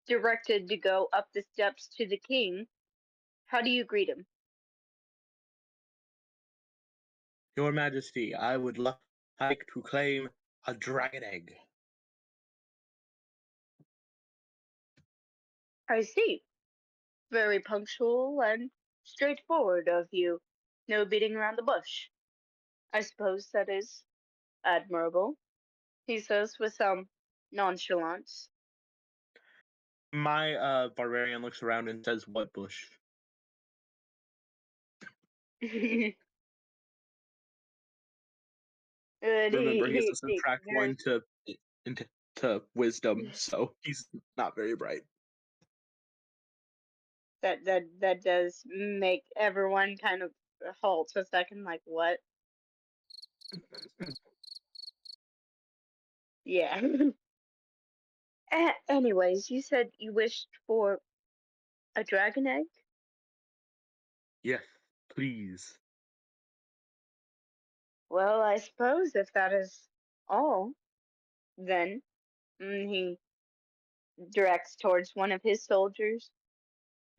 directed to go up the steps to the king, how do you greet him? Your Majesty, I would like to claim a dragon egg. I see. Very punctual and straightforward of you. No beating around the bush. I suppose that is admirable, he says with some nonchalance. My barbarian looks around and says, "What bush?" And Remember, he has to he subtract very, 1 to wisdom, so he's not very bright. that does make everyone kind of halt a second, like what? Yeah. Anyways, you said you wished for a dragon egg? Yes, please. Well, I suppose if that is all, then he directs towards one of his soldiers,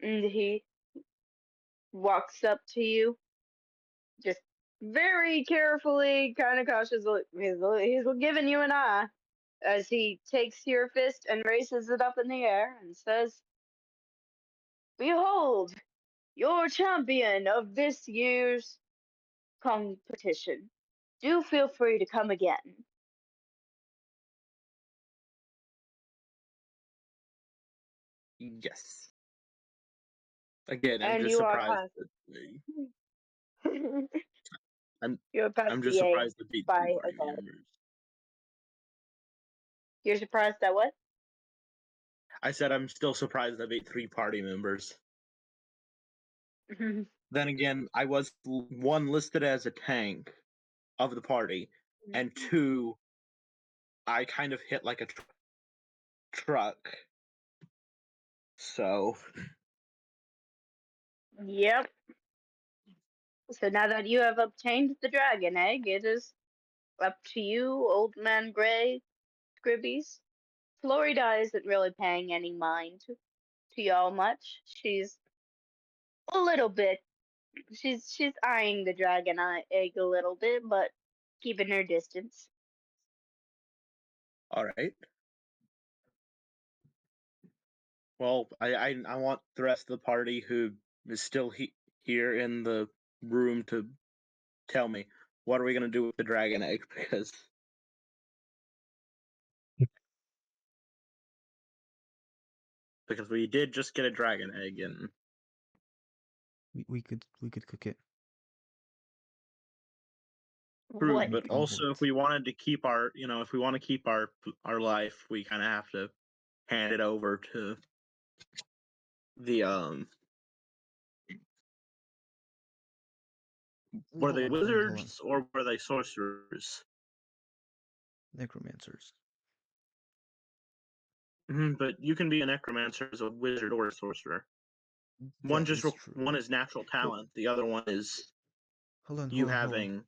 and he walks up to you, just very carefully, kind of cautiously. He's giving you an eye as he takes your fist and raises it up in the air and says, "Behold, your champion of this year's competition. Do feel free to come again." Yes. Again, I'm And just you are surprised passed. that I'm You're passed I'm just the egg surprised that beat 3 by a party guard. members. You're surprised at what? I said I'm still surprised I beat 3 party members. Then again, I was 1 listed as a tank of the party, and 2, I kind of hit like a truck. So, Yep. So now that you have obtained the dragon egg, it is up to you, Old Man Gray, Scribbies. Florida isn't really paying any mind to y'all much. She's a little bit. She's eyeing the dragon egg a little bit, but keeping her distance. All right. Well, I want the rest of the party who is still here in the room to tell me what are we gonna do with the dragon egg because we did just get a dragon egg and We could cook it. true, What? but Make also if omelets. we wanted to keep our if we want to keep our life, we kind of have to hand it over to the were they Hold on. wizards or were they sorcerers? Necromancers. But you can be a necromancer as a wizard or a sorcerer. That is true. One is natural talent. The other one is Hold on. you Hold on.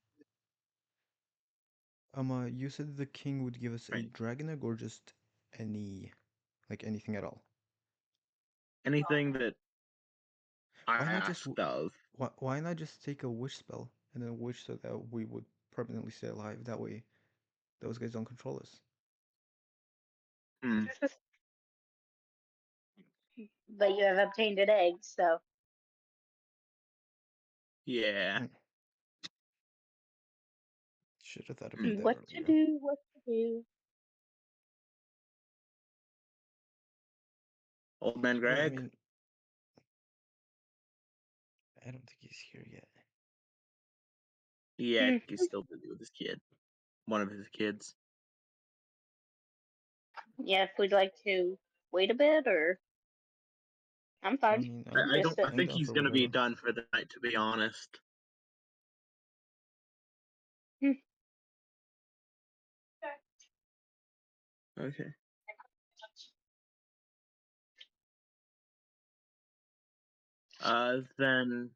having. You said the king would give us a Right. dragon egg or just anything at all? Anything that I Why not just asked of. why not just take a wish spell and then wish so that we would permanently stay alive? That way, those guys don't control us. Hmm. But you have obtained an egg, so Yeah. Should have thought about that what to earlier. do? What to do? Old Man Well, Greg? I don't think he's here yet. Yeah, he's still busy with his kid. One of his kids. Yeah, if we'd like to wait a bit, or I'm fine. I Just think he's gonna be done for the night, to be honest. Okay. Then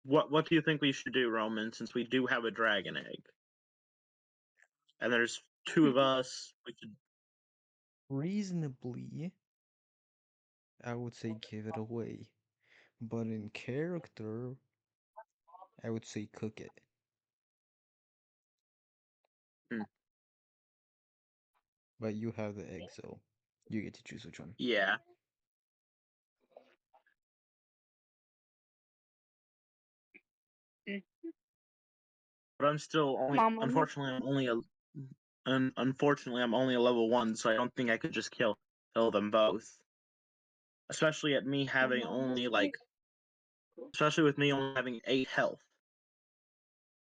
what do you think we should do, Roman, since we do have a dragon egg? And there's two of us, we could Reasonably, I would say give it away. But in character, I would say cook it. But you have the egg, so you get to choose which one. Yeah. But I'm still only unfortunately I'm only a level 1, so I don't think I could just kill them both. Especially at me having especially with me only having 8 health.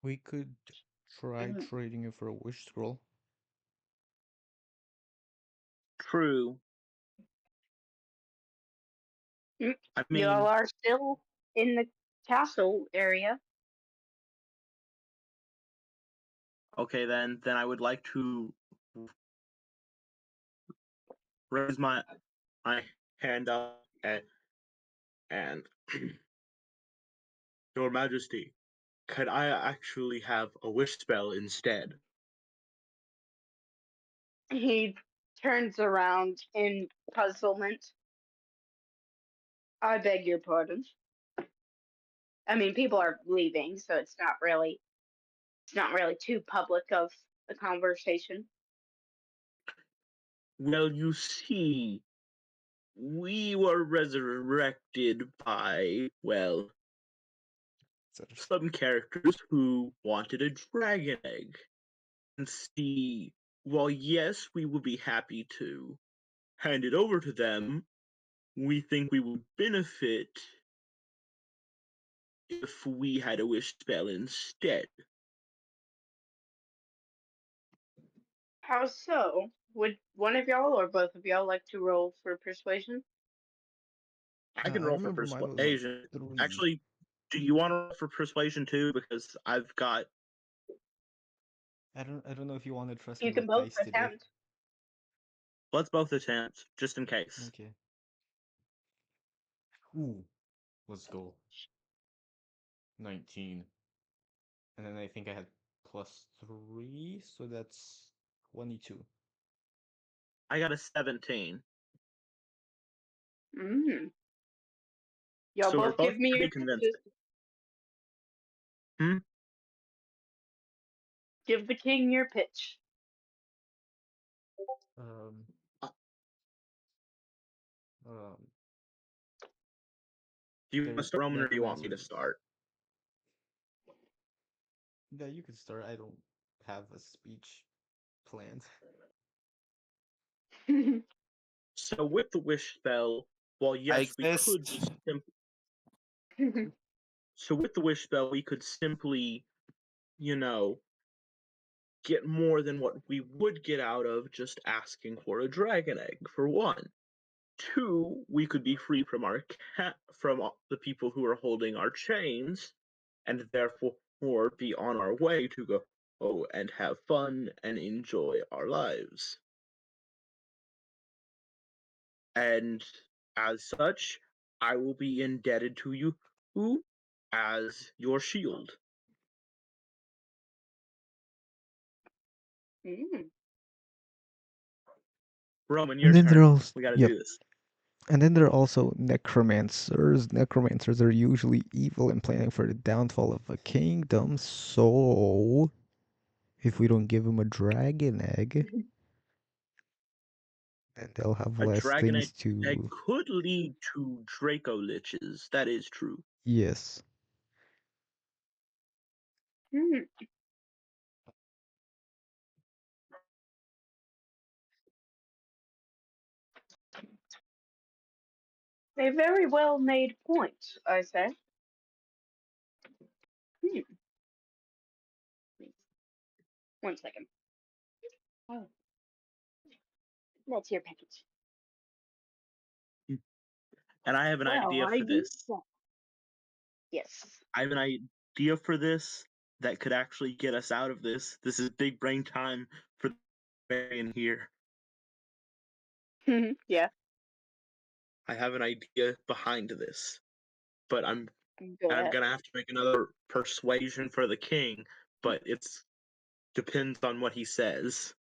We could try trading it for a wish scroll. True. I mean, y'all are still in the castle area. Okay, then I would like to raise my hand up and Your Majesty, could I actually have a wish spell instead? He turns around in puzzlement. I beg your pardon. I mean, people are leaving, so it's not really too public of a conversation. Well, you see, we were resurrected by, well, some characters who wanted a dragon egg. And see, while yes, we would be happy to hand it over to them, we think we would benefit if we had a wish spell instead. How so? Would one of y'all or both of y'all like to roll for persuasion? I can roll for persuasion. Actually, do you want to roll for persuasion too? Because I've got. I don't know if you want to trust You me can with both dice today. attempt. Let's both attempt, just in case. Okay. Ooh, let's go. 19. And then I think I had +3, so that's 22. I got a 17. Mm. Y'all So we're both both give me your pretty convincing. pitches. Hmm? Give the king your pitch. Um, um, Do you want to there's start, Roman, or do you want me to necromancers. start? Yeah, you can start. I don't have a speech planned. So with the wish spell, while yes, we could exist. so with the wish spell, we could simply, you know, get more than what we would get out of just asking for a dragon egg, for one. Two, we could be free from the people who are holding our chains, and therefore be on our way to go and have fun and enjoy our lives. And as such, I will be indebted to you as your shield. Mm. Roman, And your then there turn. also, We gotta yep. do this. And then there are also necromancers. Necromancers are usually evil and planning for the downfall of a kingdom. So, if we don't give them a dragon egg, then they'll have A less dragon things egg to. could lead to Draco Liches. That is true. Yes. Mm. A very well made point, I say. Hmm. One second. Oh, that's your package. And I have an Well, idea I for need this. that. Yes. I have an idea for this that could actually get us out of this. This is big brain time for Marion here. Yeah. I have an idea behind this, but I'm Go I'm ahead. gonna have to make another persuasion for the king, but it's depends on what he says.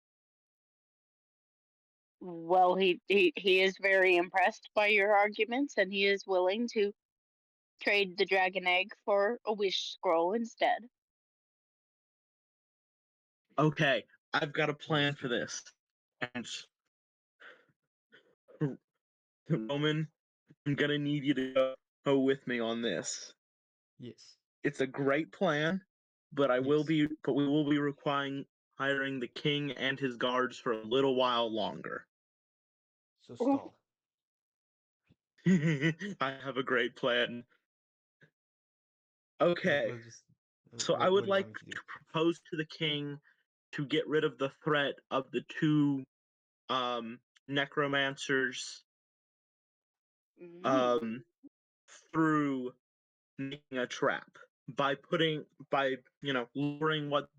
Well, he is very impressed by your arguments, and he is willing to trade the dragon egg for a wish scroll instead. Okay, I've got a plan for this. And Roman, I'm gonna need you to go with me on this. Yes. It's a great plan, but we will Yes. be requiring hiring the king and his guards for a little while longer. So stall. I have a great plan. Okay, Let's just. so I What would do you want like me to do? to propose to the king to get rid of the threat of the two necromancers Mm. through making a trap by luring what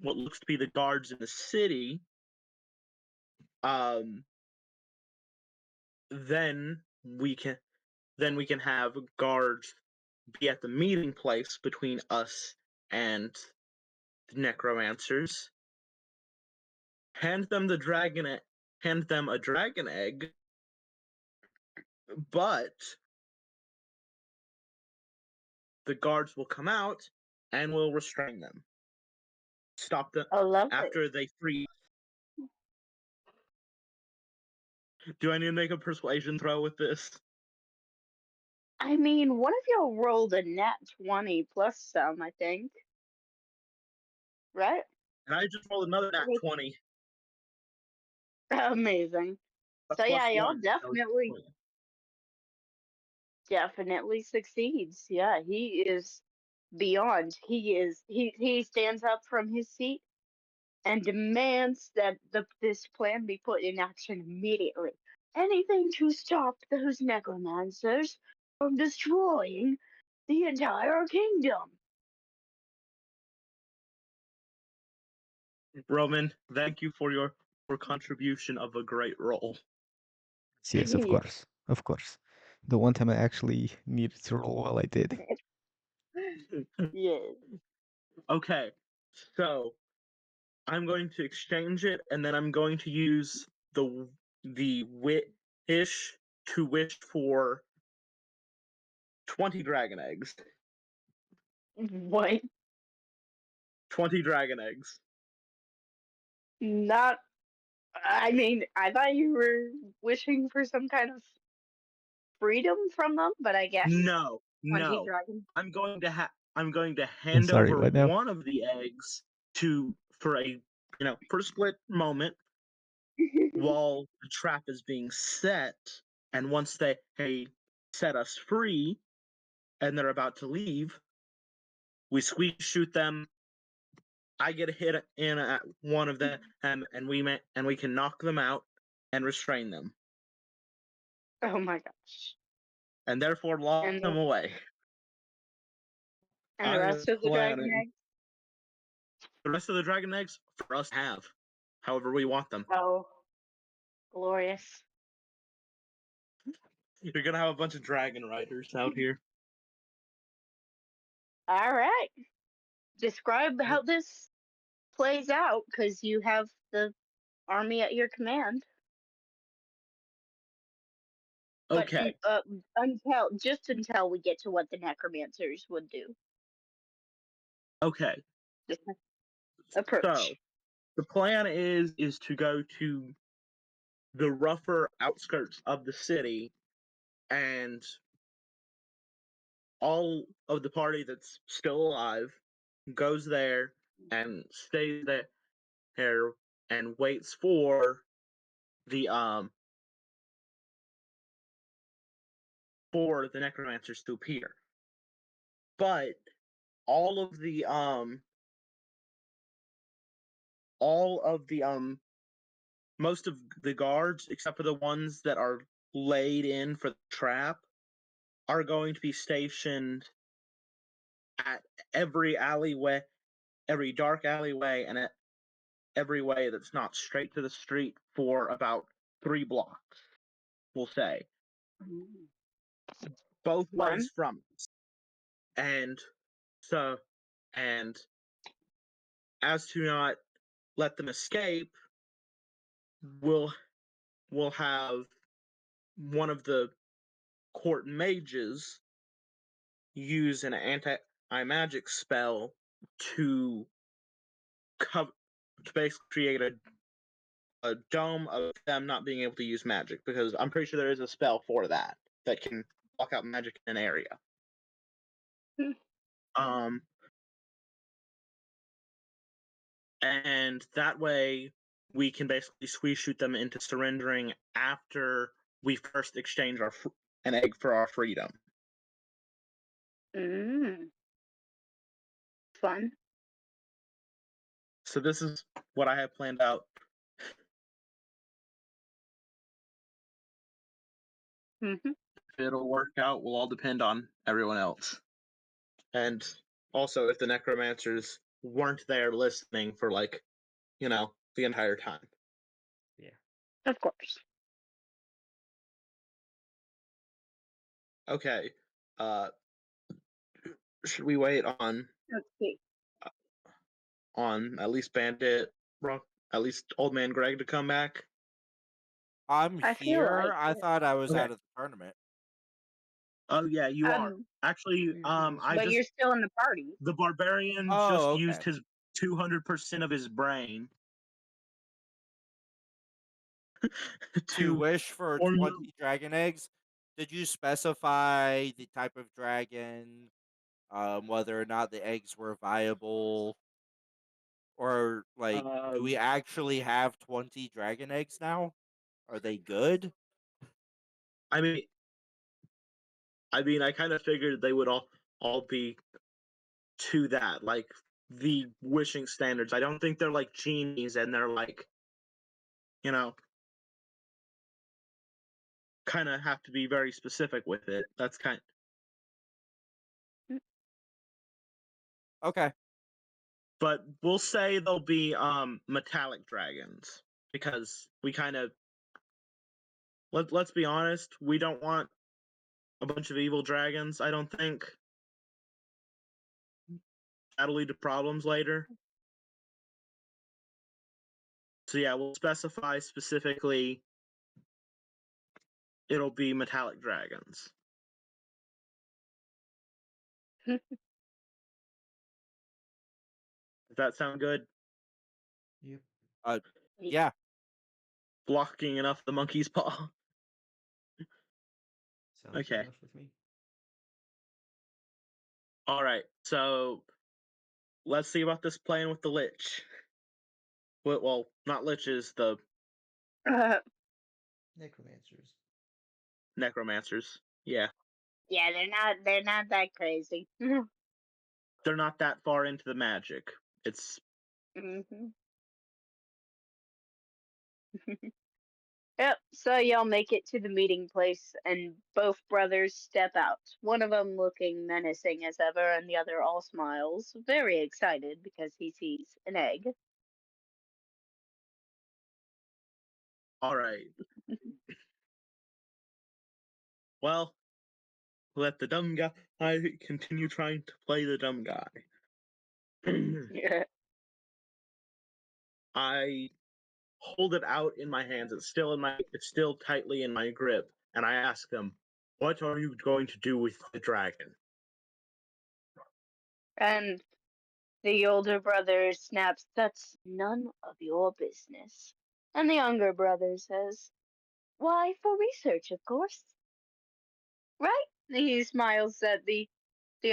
looks to be the guards in the city. Then we can have guards be at the meeting place between us and the necromancers. Hand them a dragon egg, but the guards will come out and will restrain them. Stop them Oh, lovely. after they free. Do I need to make a persuasion throw with this? I mean, one of y'all rolled a nat 20 plus some, I think. Right? And I just rolled another nat 20. Amazing. That's So plus yeah, y'all 1. definitely succeeds. Yeah, he is beyond. He stands up from his seat and demands that this plan be put in action immediately. Anything to stop those necromancers from destroying the entire kingdom. Roman, thank you for your contribution of a great roll. Yes, of course. Of course. The one time I actually needed to roll well, I did. Yes. Okay, so I'm going to exchange it, and then I'm going to use the wish to wish for 20 dragon eggs. What? 20 dragon eggs. Not. I mean, I thought you were wishing for some kind of freedom from them, but I guess No, 20 no. dragon. I'm going to I'm hand sorry, over what now? one of the eggs for a split moment while the trap is being set, and once they set us free and they're about to leave, we squeeze shoot them. I get a hit in at one of them, and we can knock them out and restrain them, Oh my gosh. and therefore lock And them away. the I am rest of the dragon planning eggs? the rest of the dragon eggs for us to have, however we want them. Oh, glorious. You're gonna have a bunch of dragon riders out here. All right. Describe how this plays out, because you have the army at your command. But Okay, until we get to what the necromancers would do. okay. Just approach. So the plan is to go to the rougher outskirts of the city, and all of the party that's still alive goes there and stays there and waits for the necromancers to appear. But all of the most of the guards, except for the ones that are laid in for the trap, are going to be stationed at every alleyway, every dark alleyway, and at every way that's not straight to the street for about 3 blocks, we'll say. Both One. ways from us. And as to not let them escape, we'll have one of the court mages use an anti-magic spell to basically create a dome of them not being able to use magic, because I'm pretty sure there is a spell for that can block out magic in an area. And that way we can basically squeeze shoot them into surrendering after we first exchange an egg for our freedom. Fun. So this is what I have planned out. If it'll work out will all depend on everyone else. And also if the necromancers weren't there listening for the entire time. Yeah. Of course. Okay. Should we wait on Let's see. at least Bandit, at least Old Man Greg to come back? I'm I feel here. like I it. thought I was Okay. out of the tournament. Oh yeah, you are. Actually, But you're still in the party. the barbarian Oh, just okay. used his 200% of his brain To wish for form 20 dragon eggs. Did you specify the type of dragon, whether or not the eggs were viable, or do we actually have 20 dragon eggs now? Are they good? I mean, I kind of figured they would all be to that, like the wishing standards. I don't think they're like genies and they're like, kind of have to be very specific with it. That's kind. Okay. But we'll say they'll be metallic dragons, because we kind of let's be honest, we don't want a bunch of evil dragons, I don't think. that'll lead to problems later. So yeah, we'll specify specifically it'll be metallic dragons. Does that sound good? Yep. Yeah. Blocking enough the monkey's paw. Sounds Okay. enough with me. Alright, so let's see about this plan with the lich. Well, not liches, the Necromancers. necromancers. Yeah. Yeah, they're not that crazy. They're not that far into the magic. It's Mhm. Yep, so y'all make it to the meeting place, and both brothers step out. One of them looking menacing as ever, and the other all smiles, very excited because he sees an egg. alright. Well, let the dumb guy continue trying to play the dumb guy. Yeah. I hold it out in my hands. It's still tightly in my grip, and I ask them, "What are you going to do with the dragon?" And the older brother snaps, "That's none of your business." And the younger brother says, "Why, for research, of course." Right? He smiles at the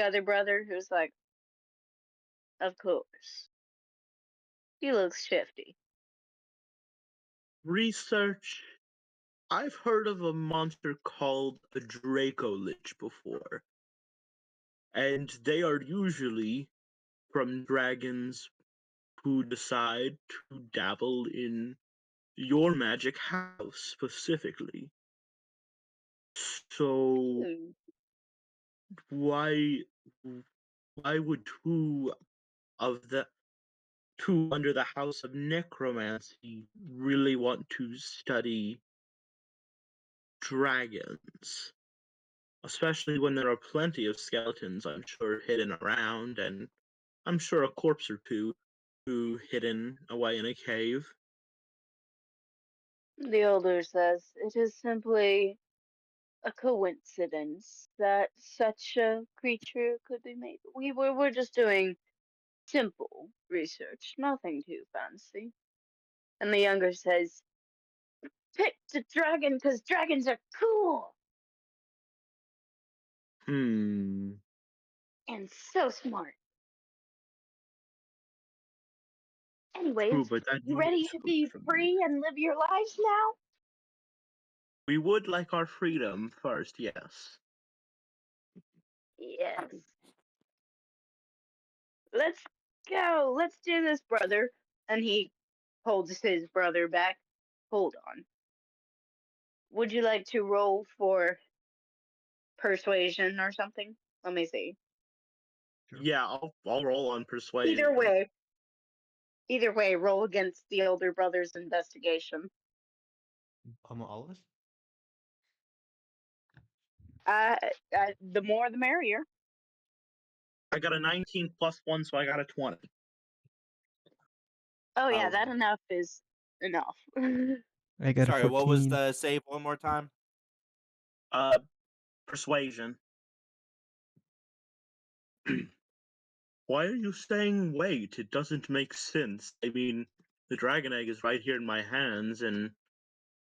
other brother, who's like, "Of course." He looks shifty. Research. I've heard of a monster called a Draco Lich before, and they are usually from dragons who decide to dabble in your magic house specifically. So Hmm. why would two under the house of necromancy really want to study dragons? Especially when there are plenty of skeletons, I'm sure, hidden around, and I'm sure a corpse or two hidden away in a cave. The older says, "It is simply a coincidence that such a creature could be made. We're just doing simple research, nothing too fancy." And the younger says, "Pick the dragon because dragons are cool Hmm. and so smart." True, Anyways, but that you don't ready to good be for me. free and live your lives now? We would like our freedom first, yes. Yes. Let's go. Let's do this, brother. And he holds his brother back. Hold on. Would you like to roll for persuasion or something? Let me see. Sure. Yeah, I'll roll on persuasion. Either way, roll against the older brother's investigation. All of us? The more the merrier. I got a 19 plus 1, so I got a 20. Oh yeah, Um, that enough is enough. I got a Sorry, 14. what was the save one more time? Persuasion. Why are you saying wait? It doesn't make sense. I mean, the dragon egg is right here in my hands, and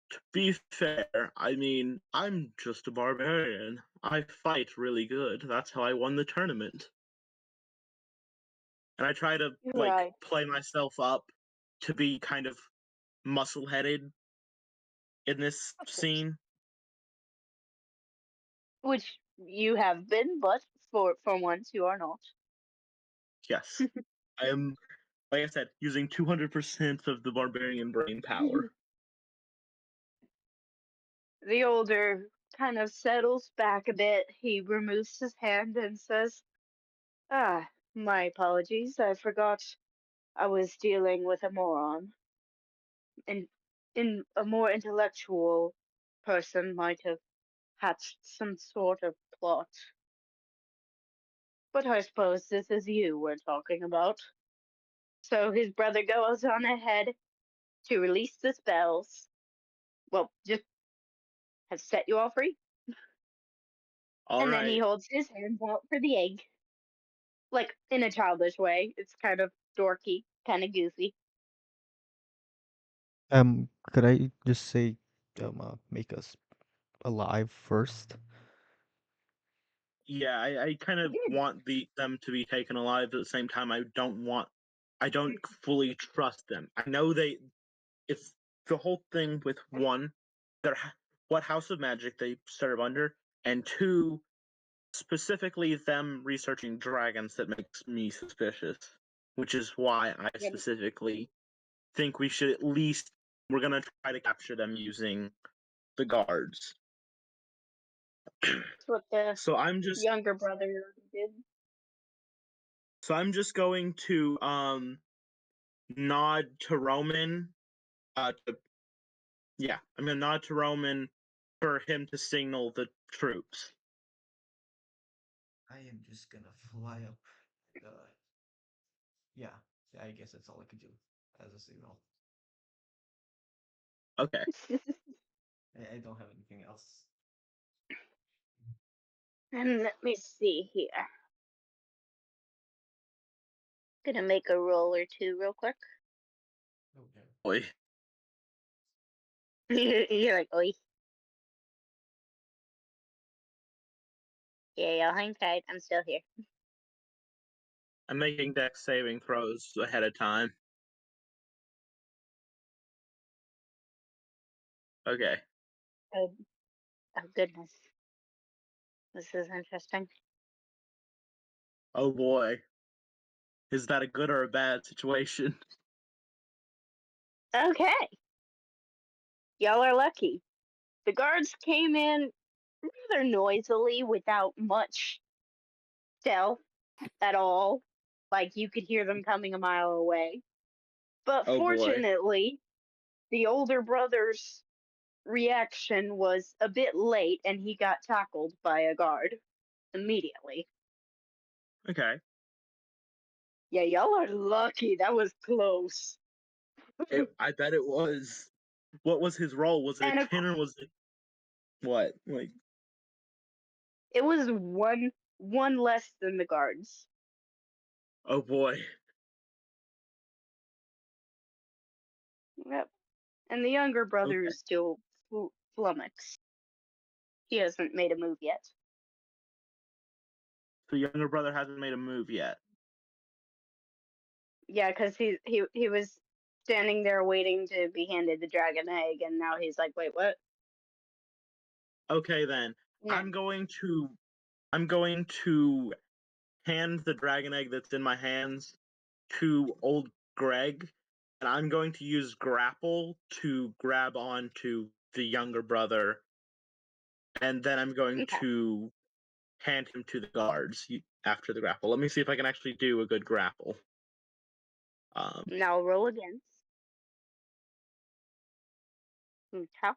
to be fair, I mean, I'm just a barbarian. I fight really good. That's how I won the tournament. And I try to, Right. play myself up to be kind of muscle-headed in this Of course. scene. Which you have been, but for once you are not. Yes. I am, like I said, using 200% of the barbarian brain power. The older kind of settles back a bit. He removes his hand and says, "Ah, my apologies. I forgot I was dealing with a moron. And in a more intellectual person might have hatched some sort of plot." But I suppose this is you we're talking about. So his brother goes on ahead to release the spells. Well, just have set you all free. All And then he right. holds his hands out for the egg. Like, in a childish way. It's kind of dorky, kind of goofy. Could I just say, make us alive first? Yeah, I kind of Good. want them to be taken alive. At the same time, I don't fully trust them. I know it's the whole thing with one, what house of magic they serve under, and two, specifically them researching dragons that makes me suspicious, which is why I Yep. specifically think we're gonna try to capture them using the guards. That's what the So I'm just younger brother did. going to nod to Roman. I'm gonna nod to Roman for him to signal the troops. I am just gonna fly up. Yeah, I guess that's all I could do as a signal. Okay. I don't have anything else. And let me see here. Gonna make a roll or two real quick. Okay. Boy. You're like, oi. Yeah, y'all hang tight. I'm still here. I'm making dex saving throws ahead of time. Okay. Oh, oh goodness. This is interesting. Oh boy. Is that a good or a bad situation? Okay. Y'all are lucky. The guards came in rather noisily without much stealth at all. Like you could hear them coming a mile away. But Oh boy. fortunately, the older brother's reaction was a bit late and he got tackled by a guard immediately. Okay. Yeah, y'all are lucky. That was close. I bet it was. What was his role? Was it And a 10 or was it what? Like, it was one less than the guards. oh boy. Yep. And the younger brother Okay. is still flummoxed. He hasn't made a move yet. The younger brother hasn't made a move yet. Yeah, because he was standing there waiting to be handed the dragon egg, and now he's like, wait, what? Okay then. No. I'm going to hand the dragon egg that's in my hands to old Greg, and I'm going to use grapple to grab onto the younger brother, and then I'm going Okay. to hand him to the guards after the grapple. Let me see if I can actually do a good grapple. Now roll against. Okay.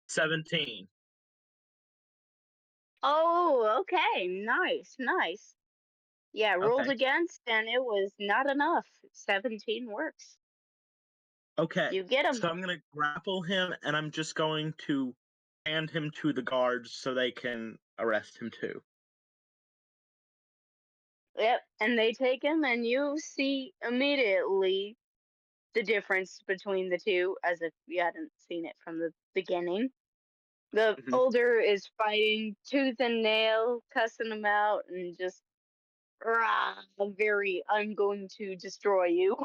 17. Oh, okay. Nice. Yeah, rolled Okay. against, and it was not enough. 17 works. Okay. You get him. So I'm going to grapple him, and I'm just going to hand him to the guards so they can arrest him too. Yep, and they take him, and you see immediately the difference between the two, as if you hadn't seen it from the beginning. The Mhm. older is fighting tooth and nail, cussing them out, and just rah, very, I'm going to destroy you.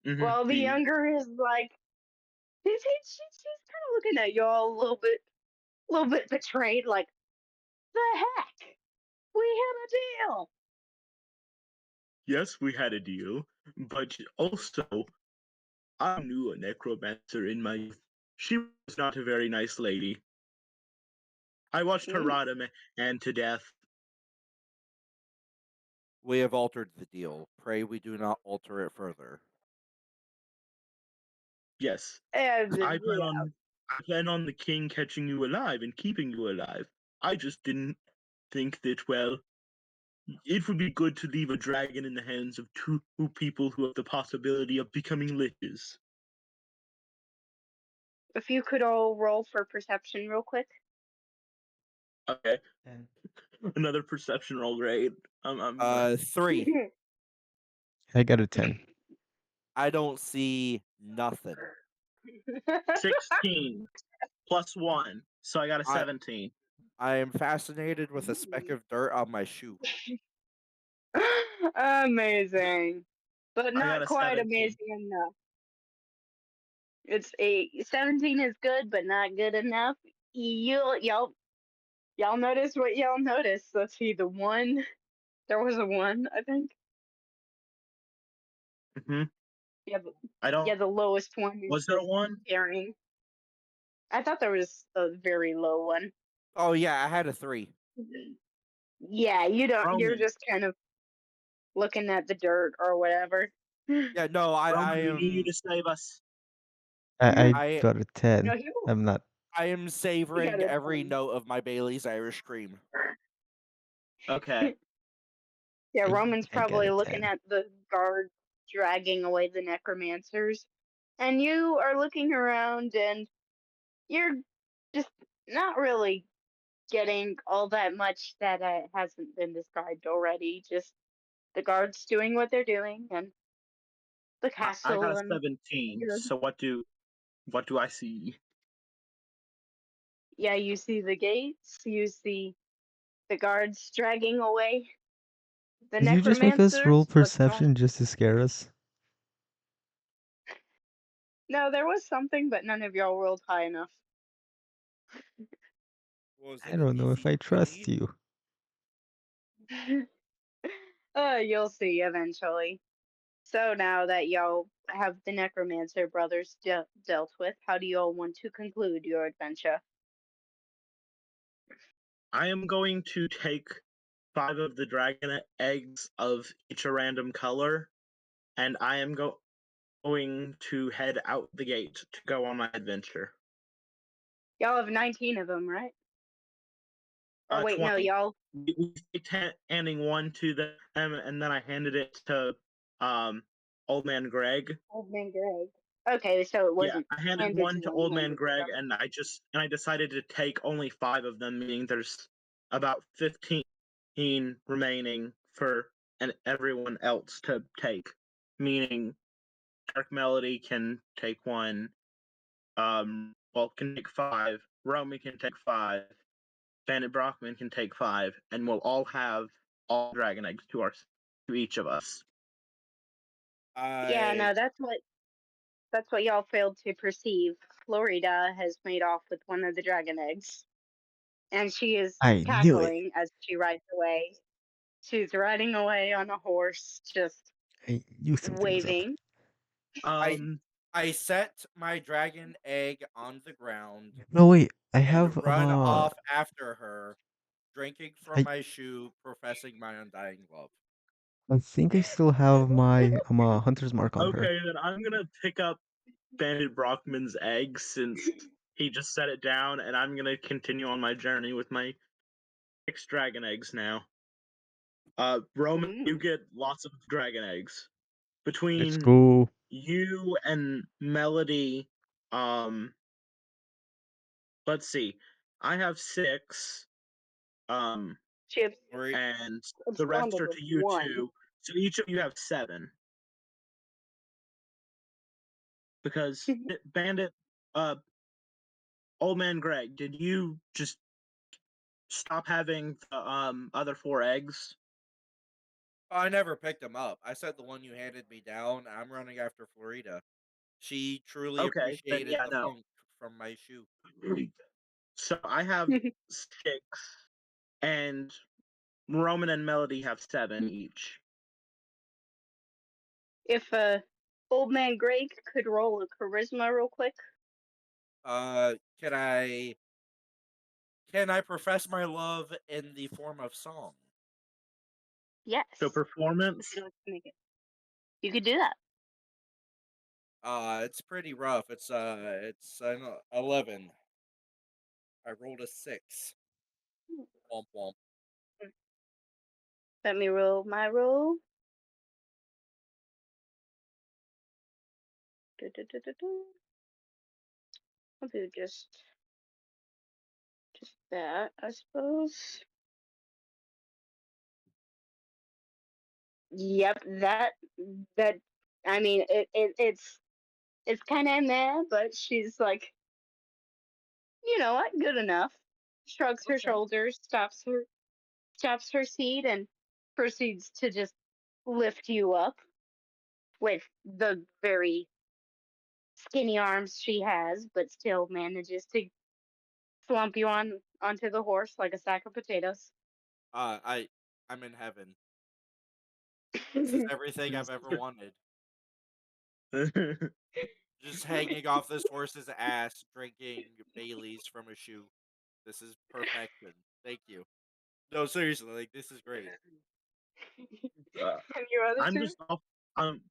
While the younger is like, she's kind of looking at y'all a little bit betrayed, like, the heck? We had a deal. Yes, we had a deal, but also, I knew a necromancer in my youth. She was not a very nice lady. I watched her rot a man to death. We have altered the deal. Pray we do not alter it further. Yes, And I yeah, plan on the king catching you alive and keeping you alive. I just didn't think that, well, it would be good to leave a dragon in the hands of two people who have the possibility of becoming liches. If you could all roll for perception real quick. Okay, And another perception roll, great. I'm 3. I got a 10. I don't see nothing. 16 plus 1, so I got a I 17. I am fascinated with a speck of dirt on my shoe. Amazing. But I got not a quite 17. amazing enough. It's a 17 is good, but not good enough. Y'all notice what y'all noticed. Let's see, the one. There was a one, I think. hmm Yeah, I don't. yeah, the lowest one is Was there just one? pairing. I thought there was a very low one. Oh yeah, I had a 3. Yeah, you don't. You're Roman. just kind of looking at the dirt or whatever. Yeah, no, I Roman, we need you am to save us. I I got a 10. No, he I'm not. I am got savoring a every 10. note of my Bailey's Irish cream. Okay. Yeah, I, Roman's I got probably a looking 10. at the guard dragging away the necromancers. And you are looking around and you're just not really getting all that much that hasn't been described already. Just the guards doing what they're doing and the I got castle a and 17. you're, So what do I see? yeah, you see the gates, you see the guards dragging away the Did you just make us roll necromancers. What's going? perception just to scare us? No, there was something, but none of y'all rolled high enough. Was I it a don't know if DC I trust 20? you. You'll see eventually. So now that y'all have the necromancer brothers dealt with, how do y'all want to conclude your adventure? I am going to take 5 of the dragon eggs of each a random color, and I am going to head out the gate to go on my adventure. Y'all have 19 of them, right? Or wait, no, 20. y'all. We handing one to them, and then I handed it to Old Man Greg. Old Man Greg. Okay, so it Yeah, wasn't I handed handed one to to them, Old Man handed to Greg, them. and I decided to take only 5 of them, meaning there's about 15 remaining for everyone else to take. Meaning, Dark Melody can take 1. Can take 5. Romy can take 5. Bandit Brockman can take 5, and we'll all have all dragon eggs to each of us. Yeah, I no, that's what y'all failed to perceive. Florida has made off with one of the dragon eggs, and she is I knew it. cackling as she rides away. She's riding away on a horse, just I knew something was up. waving. I set my dragon egg on the ground No, wait. I and have run off after her, drinking from I my shoe, professing my undying love. I think I still have my hunter's mark on her. Okay, then I'm gonna pick up Bandit Brockman's egg since he just set it down, and I'm gonna continue on my journey with my 6 dragon eggs now. Roman, you get lots of dragon eggs. Let's Between go. you and Melody, let's see, I have 6, Chips and the rest absconded are with to you one. 2. So each of you have 7. Because Bandit, Old Man Greg, did you just stop having the other 4 eggs? I never picked them up. I set the one you handed me down. I'm running after Florida. She truly Okay, then appreciated yeah, the no. funk from my shoe. So I have 6, and Roman and Melody have 7 each. If Old Man Greg could roll a charisma real quick. Can I profess my love in the form of song? Yes. So performance. Would you like to make it? You could do that. It's pretty rough. It's an 11. I rolled a 6. Womp womp. Let me roll my roll. I'll do just that, I suppose. Yep, that I mean it's kind of meh, but she's like, you know what, good enough. Shrugs her Okay. shoulders, stops her seat, and proceeds to just lift you up with the very skinny arms she has, but still manages to slump you onto the horse like a sack of potatoes. I'm in heaven. This is everything I've ever wanted. Just hanging off this horse's ass, drinking Bailey's from a shoe. This is perfection. Thank you. No, seriously, like this is great. Uh, And your other I'm two? just off. I'm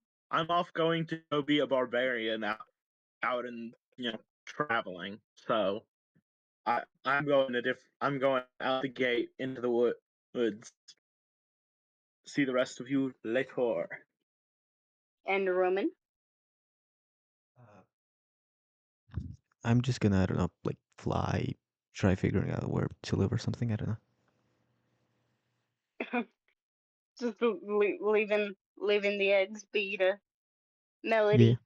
off going to go be a barbarian out and traveling. So I'm going out the gate into the woods. See the rest of you later. And Roman? I'm just gonna, I don't know, like fly, try figuring out where to live or something. I don't know. Just leaving the eggs be to Yeah, Melody.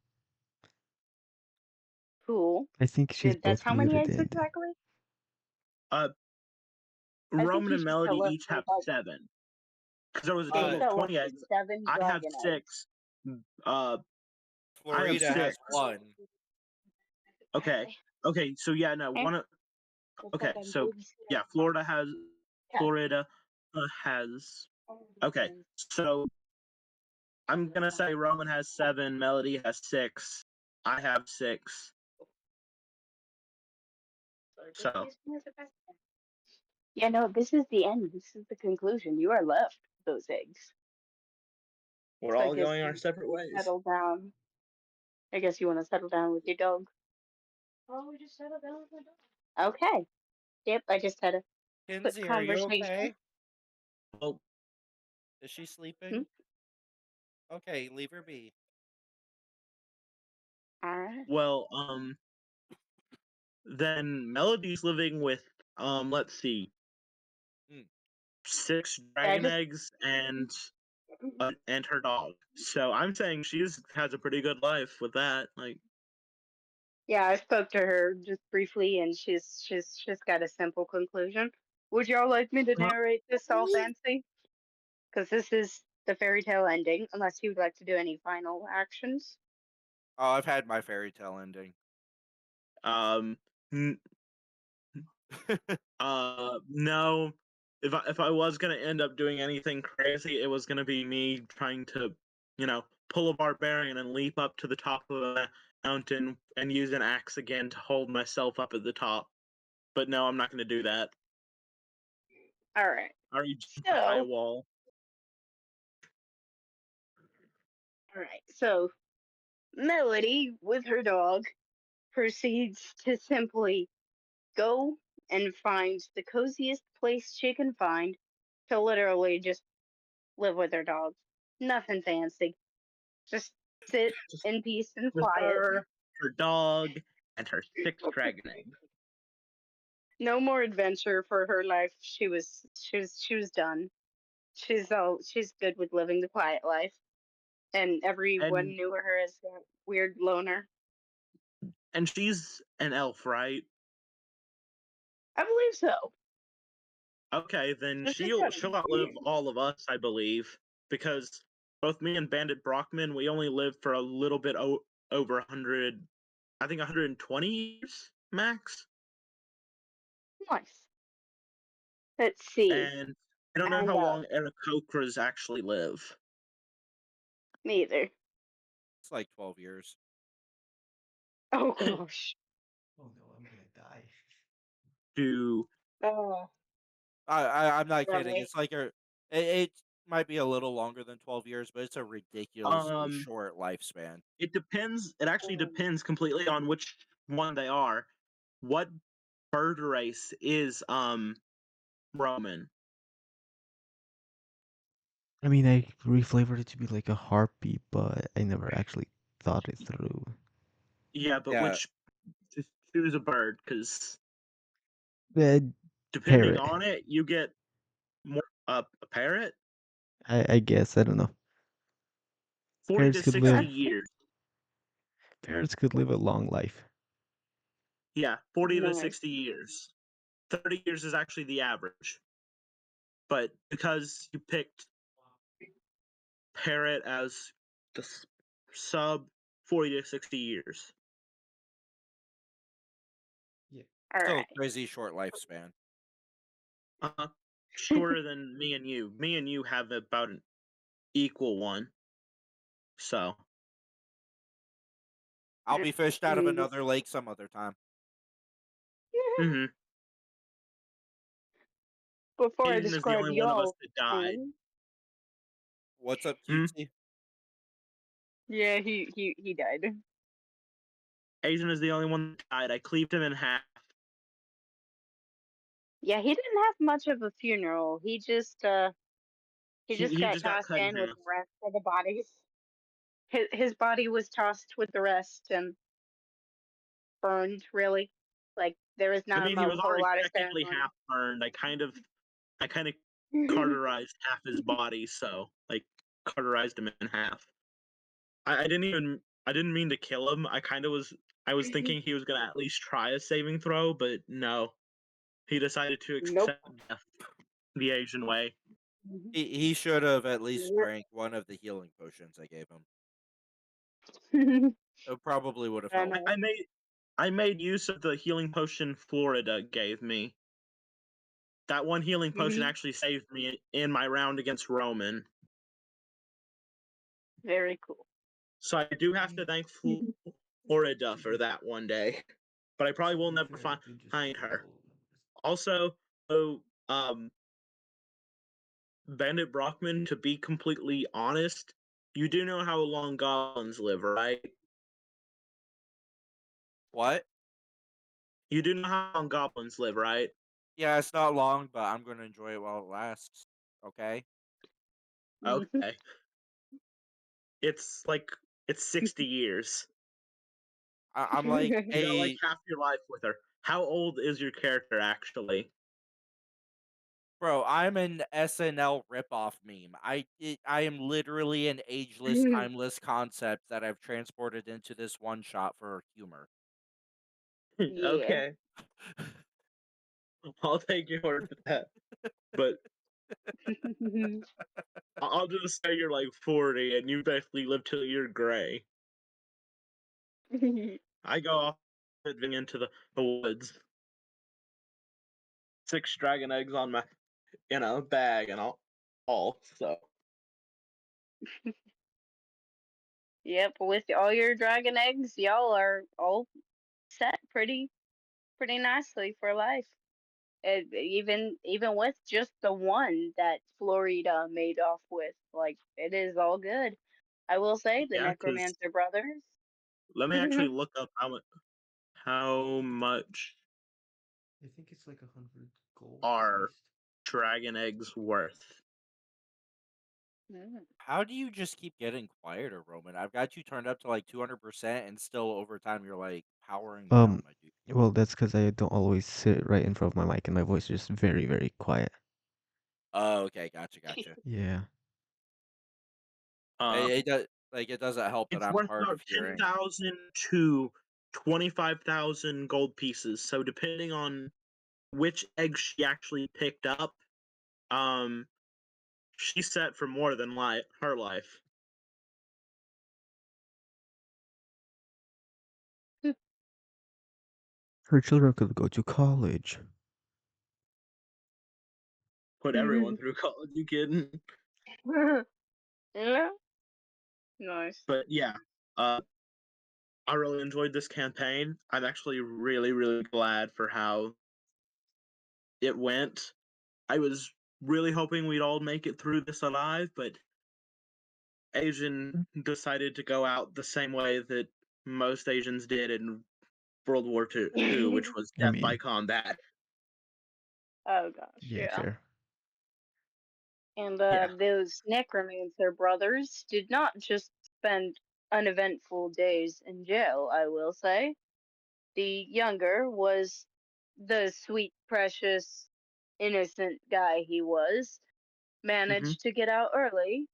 Cool. I think she's That's both how many muted eggs and exactly? Uh, I think Roman you and should Melody tell us each there's have like 7. Because there was a you total of tell us 20 there's eggs. 7 I have dragon eggs. 6. I have Florida has 6. one. Okay. Okay. So yeah, no Okay. one. Just Okay. like I'm So babysitting. yeah, Florida has. Okay. So I'm gonna say Roman has 7. Melody has 6. I have 6. So Yeah, no, this is the end. This is the conclusion. You are left with those eggs. we're So I all guess going our you separate ways. settle down. I guess you want to settle down with your dog. Oh, we just settled down with my dog. Okay. Yep, I just had a quick Kinsey, are you conversation. okay? Well, Is she sleeping? Okay, leave her be. Alright. well, then Melody's living with let's see, Hmm. 6 I dragon just eggs and her dog. So I'm saying she's has a pretty good life with that. Like, yeah, I spoke to her just briefly, and she's got a simple conclusion. Would y'all like me to narrate this all fancy? Because this is the fairy tale ending, unless you would like to do any final actions. Oh, I've had my fairy tale ending. n- no. If I was gonna end up doing anything crazy, it was gonna be me trying to, pull a barbarian and leap up to the top of a mountain and use an axe again to hold myself up at the top. But no, I'm not gonna do that. Alright. I already jumped a high wall. Alright, so Melody, with her dog, proceeds to simply go and find the coziest place she can find to literally just live with her dog. Nothing fancy. Just sit Just, in peace and just quiet. her dog, and her 6 dragon eggs. No more adventure for her life. She was done. She's good with living the quiet life. And everyone And knew her as that weird loner. and she's an elf, right? I believe so. Okay, then This is she'll outlive all of us, I believe, because both me and Bandit Brockman, we only lived for a little bit over 100, I think 120 years max. nice. Let's see. And I don't know And how long Aarakocras actually live. me either. It's like 12 years. Oh gosh. Oh no, I'm gonna die. Do Oh. I'm not That kidding. way. It's like it might be a little longer than 12 years, but it's a ridiculously short lifespan. it depends. It actually depends completely on which one they are. What bird race is Roman? I mean, I reflavored it to be like a harpy, but I never actually thought it through. Yeah, but Yeah. just choose a bird, because Uh, depending Parrot. on it, you get more. A parrot, I guess I don't know. 40 Parrots to could 60 live. years. Parrots could live a long life. Yeah, 40 to Nice. 60 years. 30 years is actually the average. But because you picked parrot as the sub, 40 to 60 years. Yeah. All Still right. a crazy short lifespan. Shorter than me and you. Me and you have about an equal one. So, I'll be fished out of Mm. another lake some other time. hmm Before I Asian is the describe only one of us y'all, that died. What's up, Hmm? cutesy? yeah, he died. Asian is the only one that died. I cleaved him in half. Yeah, he didn't have much of a funeral. He just He got just got tossed cut in in with half. the rest of the bodies. His body was tossed with the rest and burned. Really, like there was I not mean, he a was whole already lot of technically ceremony. half burned. I kind of cauterized half his body, so like cauterized him in half. I didn't mean to kill him. I was thinking he was gonna at least try a saving throw, but no. He decided to Nope. accept death the Asian way. He should have at least Yep. drank one of the healing potions I gave him. I It probably would have helped. know. I made use of the healing potion Florida gave me. That one healing potion Mhm. actually saved me in my round against Roman. Very cool. So I do have to thank Florida for that one day. But I probably will never find her. Also, so Bandit Brockman, to be completely honest, you do know how long goblins live, right? What? You do know how long goblins live, right? Yeah, it's not long, but I'm gonna enjoy it while it lasts. Okay. Okay. It's like it's 60 years. I'm like You got like a half your life with her. How old is your character actually? bro. I'm an SNL ripoff meme. I am literally an ageless, timeless concept that I've transported into this one shot for humor. Yeah. Okay, I'll take your word for that. But I'll just say you're like 40 and you basically live till you're gray. I go off living into the woods. 6 dragon eggs on my bag and all. So Yep, with all your dragon eggs, y'all are all set pretty nicely for life. Even with just the one that Florida made off with, like it is all good. I will say the yeah, because Necromancer brothers. let me actually look up how much I think it's like 100 gold at are least. dragon eggs worth. Mm. How do you just keep getting quieter, Roman? I've got you turned up to like 200%, and still over time you're like powering down, my dude. Well, that's because I don't always sit right in front of my mic, and my voice is just very, very quiet. Oh, okay, gotcha. Yeah. It does like it doesn't help that It's I'm worth hard of about hearing. 10,000 to 25,000 gold pieces. So depending on which egg she actually picked up, um, she's set for more than her life. Her children could go to college. Put everyone through college. You kidding? Yeah, nice. But yeah, uh, I really enjoyed this campaign. I'm actually really, really glad for how it went. I was really hoping we'd all make it through this alive, but Asian decided to go out the same way that most Asians did in World War II, which was I death by mean, combat. Oh gosh, yeah, yeah. fair. And Yeah. those necromancer brothers did not just spend uneventful days in jail, I will say. The younger was the sweet, precious, innocent guy he was, Hmm. managed to get out early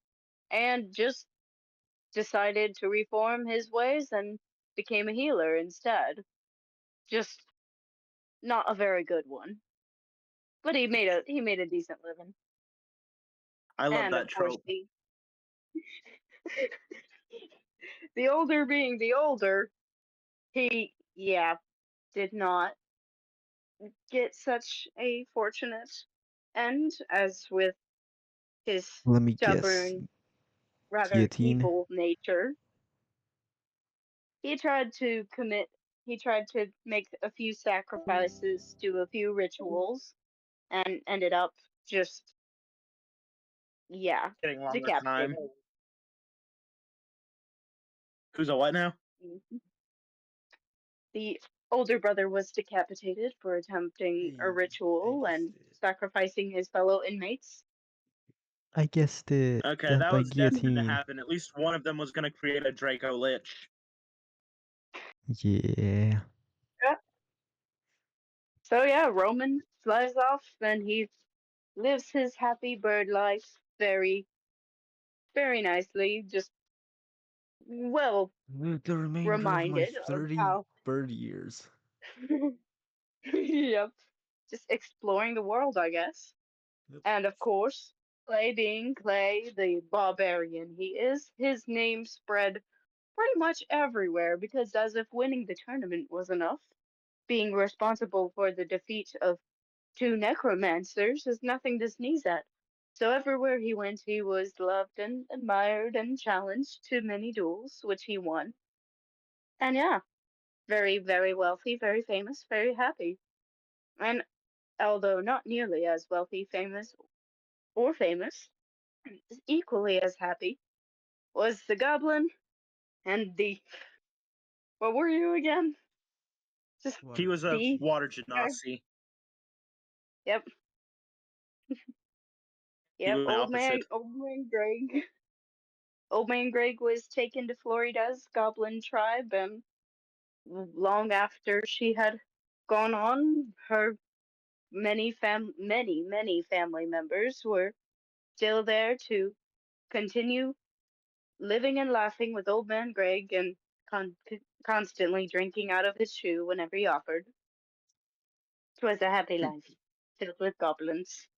and just decided to reform his ways and became a healer instead. Just not a very good one, but he made a decent living. I love And that of course, trope. the older being the older, he did not get such a fortunate end as with his Let me guess. stubborn, rather Guillotine. evil nature. He tried to commit, he tried to make a few sacrifices, do a few rituals, and ended up just, Getting longer decapitated. time. Who's a what now? Mhm. The older brother was decapitated for attempting a Hey, I ritual guessed and it. sacrificing his fellow inmates. I guessed it. Okay, Death that by was destined to guillotine. happen. At least one of them was gonna create a Draco Lich. Yeah. Yeah. So Roman flies off and he lives his happy bird life very, very nicely, just well The remainder of my reminded of 30 how bird years. yep, just exploring the world, I guess. Yep. And of course, Clay being Clay, the barbarian he is, his name spread pretty much everywhere because as if winning the tournament was enough, being responsible for the defeat of two necromancers is nothing to sneeze at. So everywhere he went, he was loved and admired and challenged to many duels, which he won. And very, very wealthy, very famous, very happy. And although not nearly as wealthy, famous, equally as happy was the goblin and the. What were you again? Just He was a the water guy. genasi. Yep, He yep. was the opposite. Old man Greg. Old man Greg was taken to Florida's goblin tribe, and long after she had gone on, her many family members were still there to continue living and laughing with old man Greg and constantly drinking out of his shoe whenever he offered. 'Twas a happy life, filled with goblins.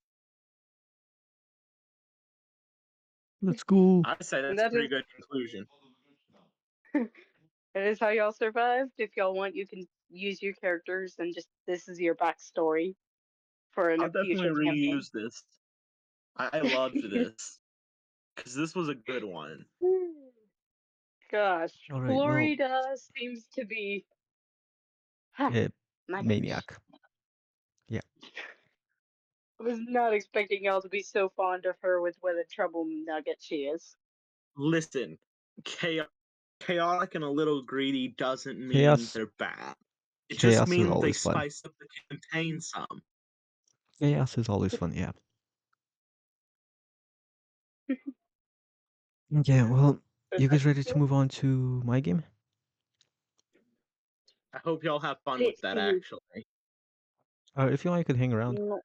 Let's go. I say And that's a that pretty is good conclusion. that is how y'all survived. If y'all want, you can use your characters and just this is your backstory for I'll a definitely future campaign. reuse this. I loved this because this was a good one. Gosh, All right. Well, Florida seems to be my gosh. maniac. Yeah. I was not expecting y'all to be so fond of her with what a trouble nugget she is. Listen, chaotic and a little greedy doesn't mean Chaos. they're bad. It just Chaos is means they always fun. spice up the campaign some. Chaos is always fun. Yeah. Yeah. Well, you guys ready to move on to my game? I hope y'all have fun with Let's that, see. actually. If you want, you could hang around. No,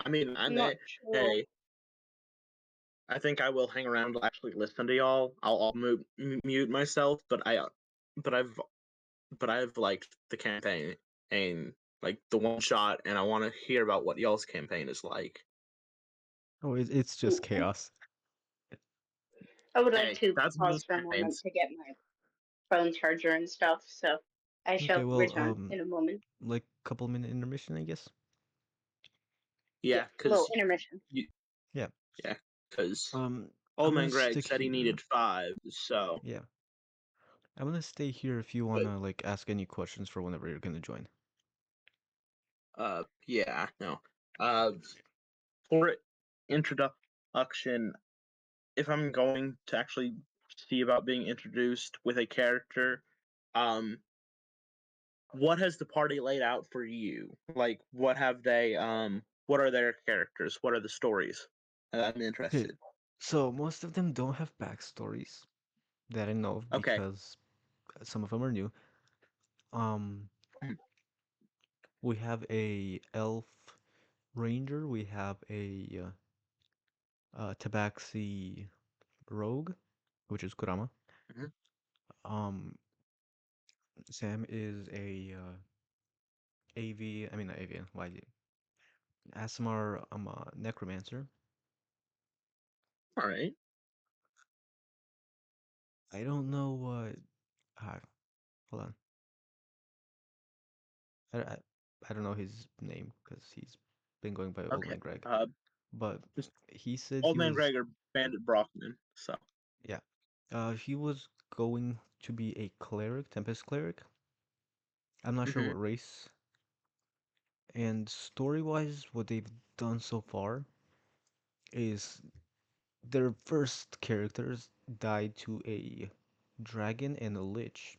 I mean, not sure. hey, I think I will hang around to actually listen to y'all. I'll mute myself, but but I've, but I've liked the campaign and like the one shot, and I want to hear about what y'all's campaign is like. Oh, it's just chaos. I would like Hey, to that's pause most for a moment campaigns. to get my phone charger and stuff, so I Okay. shall Well, return in a moment. like couple minute intermission, I guess. Yeah, Little cause intermission. Yeah. yeah, cause I'm Old gonna Man Greg stick said he here. needed 5, so Yeah. I'm gonna stay here if you wanna like ask any questions for whenever you're gonna join. yeah, no. For introduction, if I'm going to actually see about being introduced with a character, um, what has the party laid out for you? Like, what have they what are their characters? What are the stories? I'm Okay, interested. so most of them don't have backstories that I know of Okay. because some of them are new. Um, Mhm. we have a elf ranger. We have a tabaxi rogue, which is Kurama. Mhm. Um, Sam is a AV. I mean not AV. Why is it? Asmar necromancer. All right. I don't know what. Hold on. I, I, I don't know his name because he's been going by Old Okay. Man Greg. Uh, But just he said Old he Man was, Greg or Bandit Brockman. So. yeah, he was going to be a cleric, Tempest cleric. I'm not sure Hmm. what race. And story-wise, what they've done so far is their first characters died to a dragon and a lich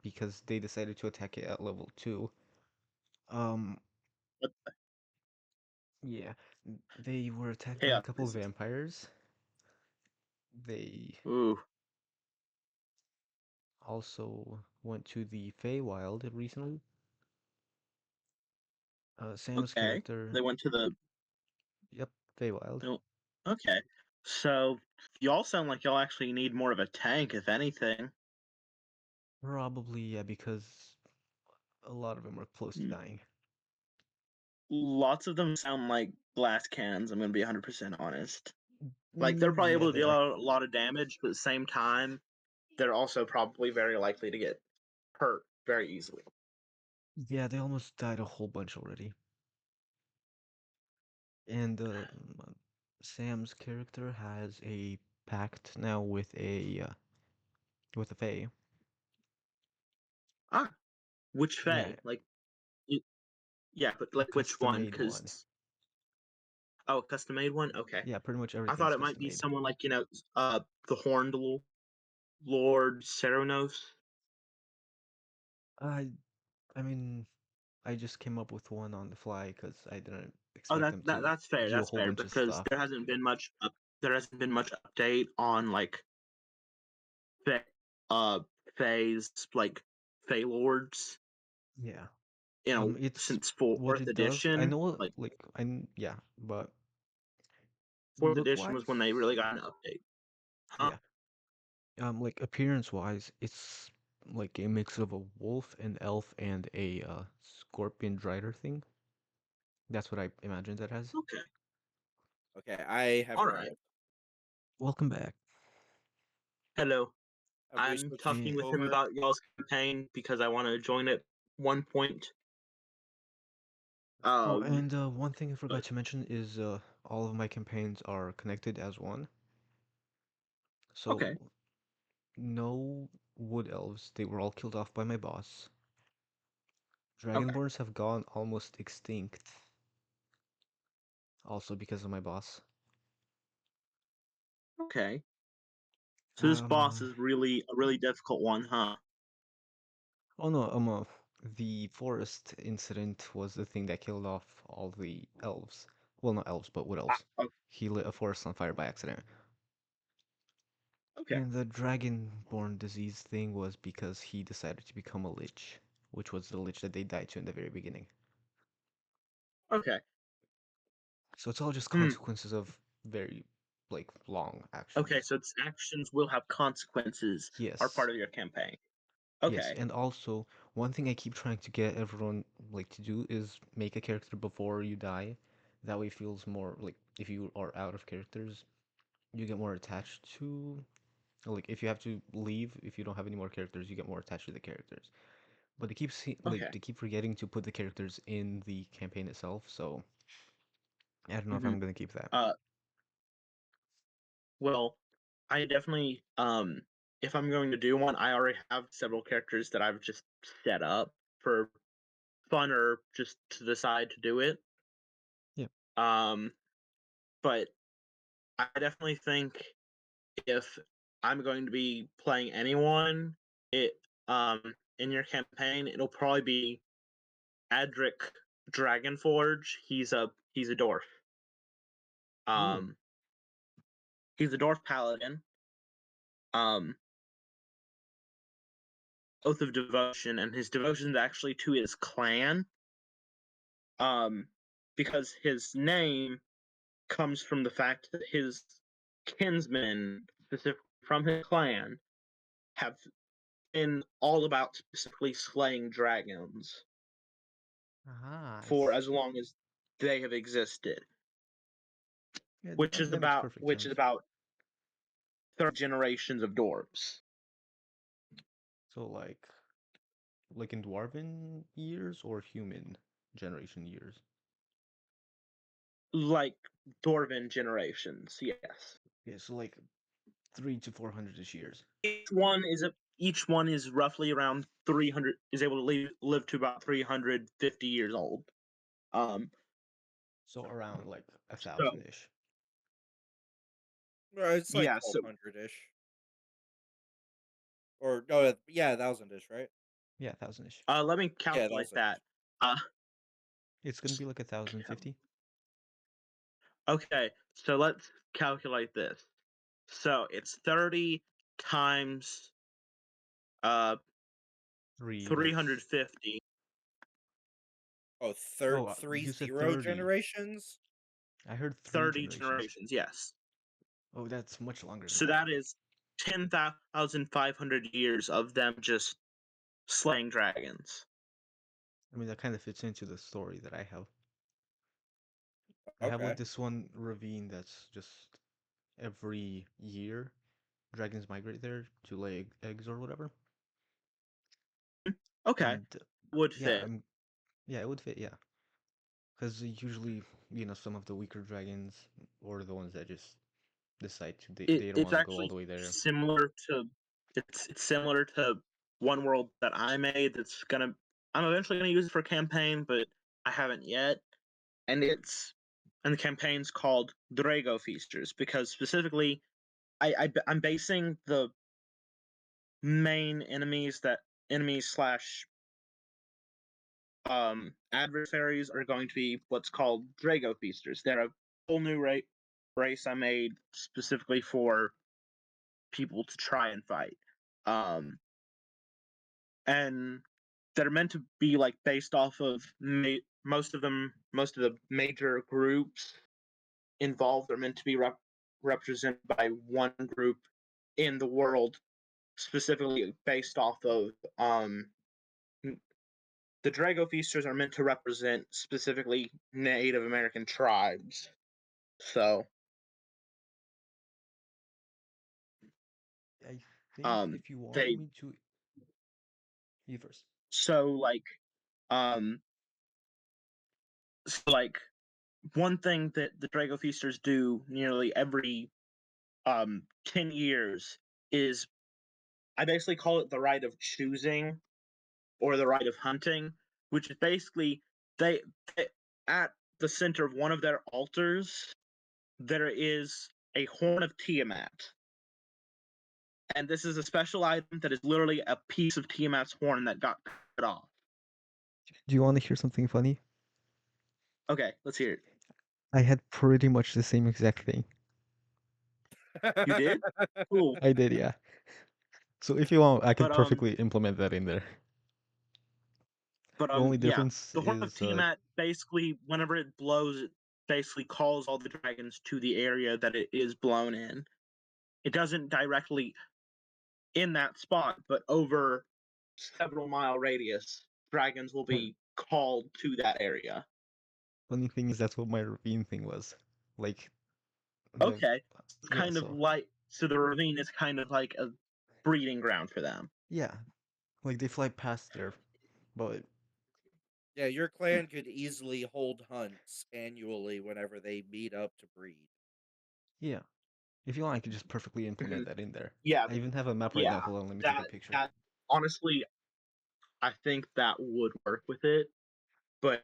because they decided to attack it at level 2. Um, What yeah, they were attacked by a chaos couple of wizard? vampires. They Ooh. also went to the Feywild recently. Sam's Okay. character, They went to the. yep, Feywild. No. Okay. So y'all sound like y'all actually need more of a tank, if anything. Probably, yeah, because a lot of them are close to Mm. dying. Lots of them sound like glass cannons. I'm gonna be 100% honest. Like they're probably Yeah, able to they deal are. out a lot of damage, but at the same time, they're also probably very likely to get hurt very easily. Yeah, they almost died a whole bunch already. And Sam's character has a pact now with a Fey. Ah, which Yeah, Fae? Like, y- yeah, but a like which one? custom-made one. Because custom made one. Okay, Yeah, pretty much I thought everything's it might be custom-made. someone like the Horned Lord Ceranos. I I mean, I just came up with one on the fly because I didn't Oh, expect them to that's fair. do a That's whole fair bunch of because stuff. there hasn't been much update on like Fae, Fae's like Fae Lords. Yeah. It's Since what fourth it does. I edition. know, Like yeah, but fourth look edition was when they wise, really got an update. Huh? yeah. Like appearance wise, it's like a mix of a wolf, an elf, and a scorpion drider thing. That's what I imagined it as. Okay. Okay, I have All right. arrived. Welcome back. Hello. Have we I'm switched talking with him over? about y'all's campaign because I want to join at one point. Oh, Um, and one thing I forgot but to mention is all of my campaigns are connected as one. So okay. no wood elves. They were all killed off by my boss. Okay. Dragonborns have gone almost extinct. Also because of my boss. Okay. So this boss Uh, is really a really difficult one, huh? oh no, the forest incident was the thing that killed off all the elves. Well, not elves, but wood elves. Oh, He lit a forest on fire by accident. okay. And the dragonborn disease thing was because he decided to become a lich, which was the lich that they died to in the very beginning. Okay. So it's all just Hmm. consequences of very, like, long Okay. actions. So its actions will have consequences. Are Yes. part of your campaign. Yes, Okay. and also one thing I keep trying to get everyone like to do is make a character before you die. That way it feels more like if you are out of characters, you get more attached to like if you have to leave, if you don't have any more characters, you get more attached to the characters. But Okay. they keep forgetting to put the characters in the campaign itself, so I don't know if Hmm. I'm gonna keep that. Well, I definitely if I'm going to do one, I already have several characters that I've just set up for fun or just to decide to do it. Yeah. Um but I definitely think if I'm going to be playing anyone, it in your campaign, it'll probably be Adric Dragonforge. He's a dwarf. He's a dwarf paladin. Oath of devotion, and his devotion is actually to his clan. Because his name comes from the fact that his kinsmen, specifically from his clan, have been all about specifically slaying dragons Ah, for as long as they have existed, yeah, which is that makes about perfect which is sense. about 30 generations of dwarves. So like in dwarven years or human generation years? Like dwarven generations, yes. Yeah, so like 300 to 400-ish years. Each one is roughly around 300, is able to live to about 350 years old. So around like So 1,000-ish. It's like yeah, so 1200 ish. Or no, yeah, 1000 ish, right? Yeah, 1,000-ish. let me Yeah, calculate 1000 that. ish. It's gonna be like 1,050. Okay, so let's calculate this. So it's 30 times 3. 350. Oh, You said 30 30. generations? I heard 3 30 generations. generations, yes. Oh, that's much longer than So that is 10,500 years of them just slaying dragons. I mean, that kind of fits into the story that I have. I have Okay. like this one ravine that's just every year dragons migrate there to lay eggs or whatever. Okay, And would yeah, fit. yeah, it would fit, yeah. Because usually, some of the weaker dragons or the ones that just decide they don't It's want to go all actually the way there. similar to it's similar to one world that I made I'm eventually gonna use it for a campaign, but I haven't yet. And the campaign's called Drago Feasters because specifically I'm basing the main enemies slash adversaries are going to be what's called Drago Feasters. They're a whole new race I made specifically for people to try and fight. And they're meant to be like based off of most of the major groups involved are meant to be represented by one group in the world, specifically based off of the Drago Feasters are meant to represent specifically Native American tribes. So I think if you want they me to, you first. so one thing that the Drago Feasters do nearly every 10 years is I basically call it the rite of choosing or the rite of hunting, which is basically they at the center of one of their altars there is a horn of Tiamat. And this is a special item that is literally a piece of Tiamat's horn that got cut off. Do you want to hear something funny? Okay, let's hear it. I had pretty much the same exact thing. You did? Cool. I did, yeah. So if you want, I could But perfectly implement that in there. But The only yeah, difference the Horn of is Tiamat basically, whenever it blows, it basically calls all the dragons to the area that it is blown in. It doesn't directly in that spot, but over several mile radius, dragons will be called to that area. funny thing is that's what my ravine thing was. Like Okay, it's yeah, kind of like so the ravine is kind of like a breeding ground for them. yeah, like they fly past there, but Yeah, your clan could easily hold hunts annually whenever they meet up to breed. yeah. If you want, I could just perfectly implement that in there. Yeah, I even have a map right now. Hold on, let me take a picture. that honestly, I think that would work with it. But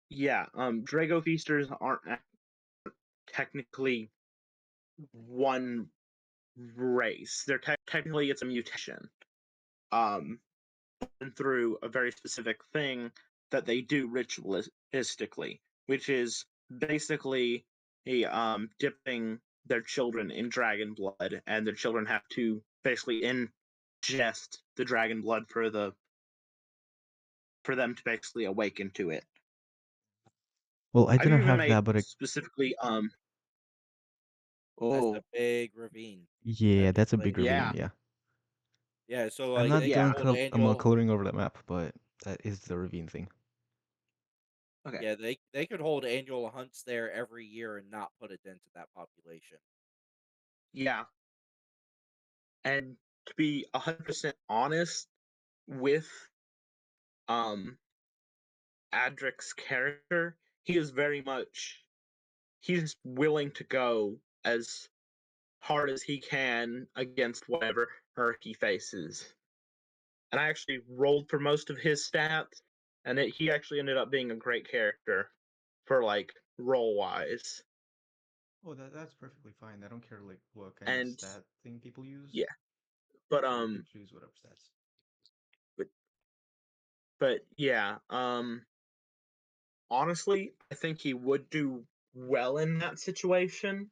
yeah, Drago Feasters aren't technically one race. They're technically it's a mutation. Through a very specific thing that they do ritualistically, which is basically dipping their children in dragon blood, and their children have to basically ingest the dragon blood for them to basically awaken to it. Well, I I've didn't even have made that, but specifically That's oh a big ravine. yeah, that that's a takes big place. ravine. yeah. Yeah, Yeah, so I'm like not they Yeah. can done hold Angel. coloring over the map, but that is the ravine thing. Okay. Yeah, they could hold annual hunts there every year and not put a dent in that population. Yeah. And to be 100% honest with Adric's character, he is very much he's willing to go as hard as he can against whatever hurt he faces. And I actually rolled for most of his stats, and he actually ended up being a great character for like roll wise. Oh, that's perfectly fine. I don't care like what kind of And stat thing people use. yeah, but You can choose whatever stats. but yeah, honestly, I think he would do well in that situation.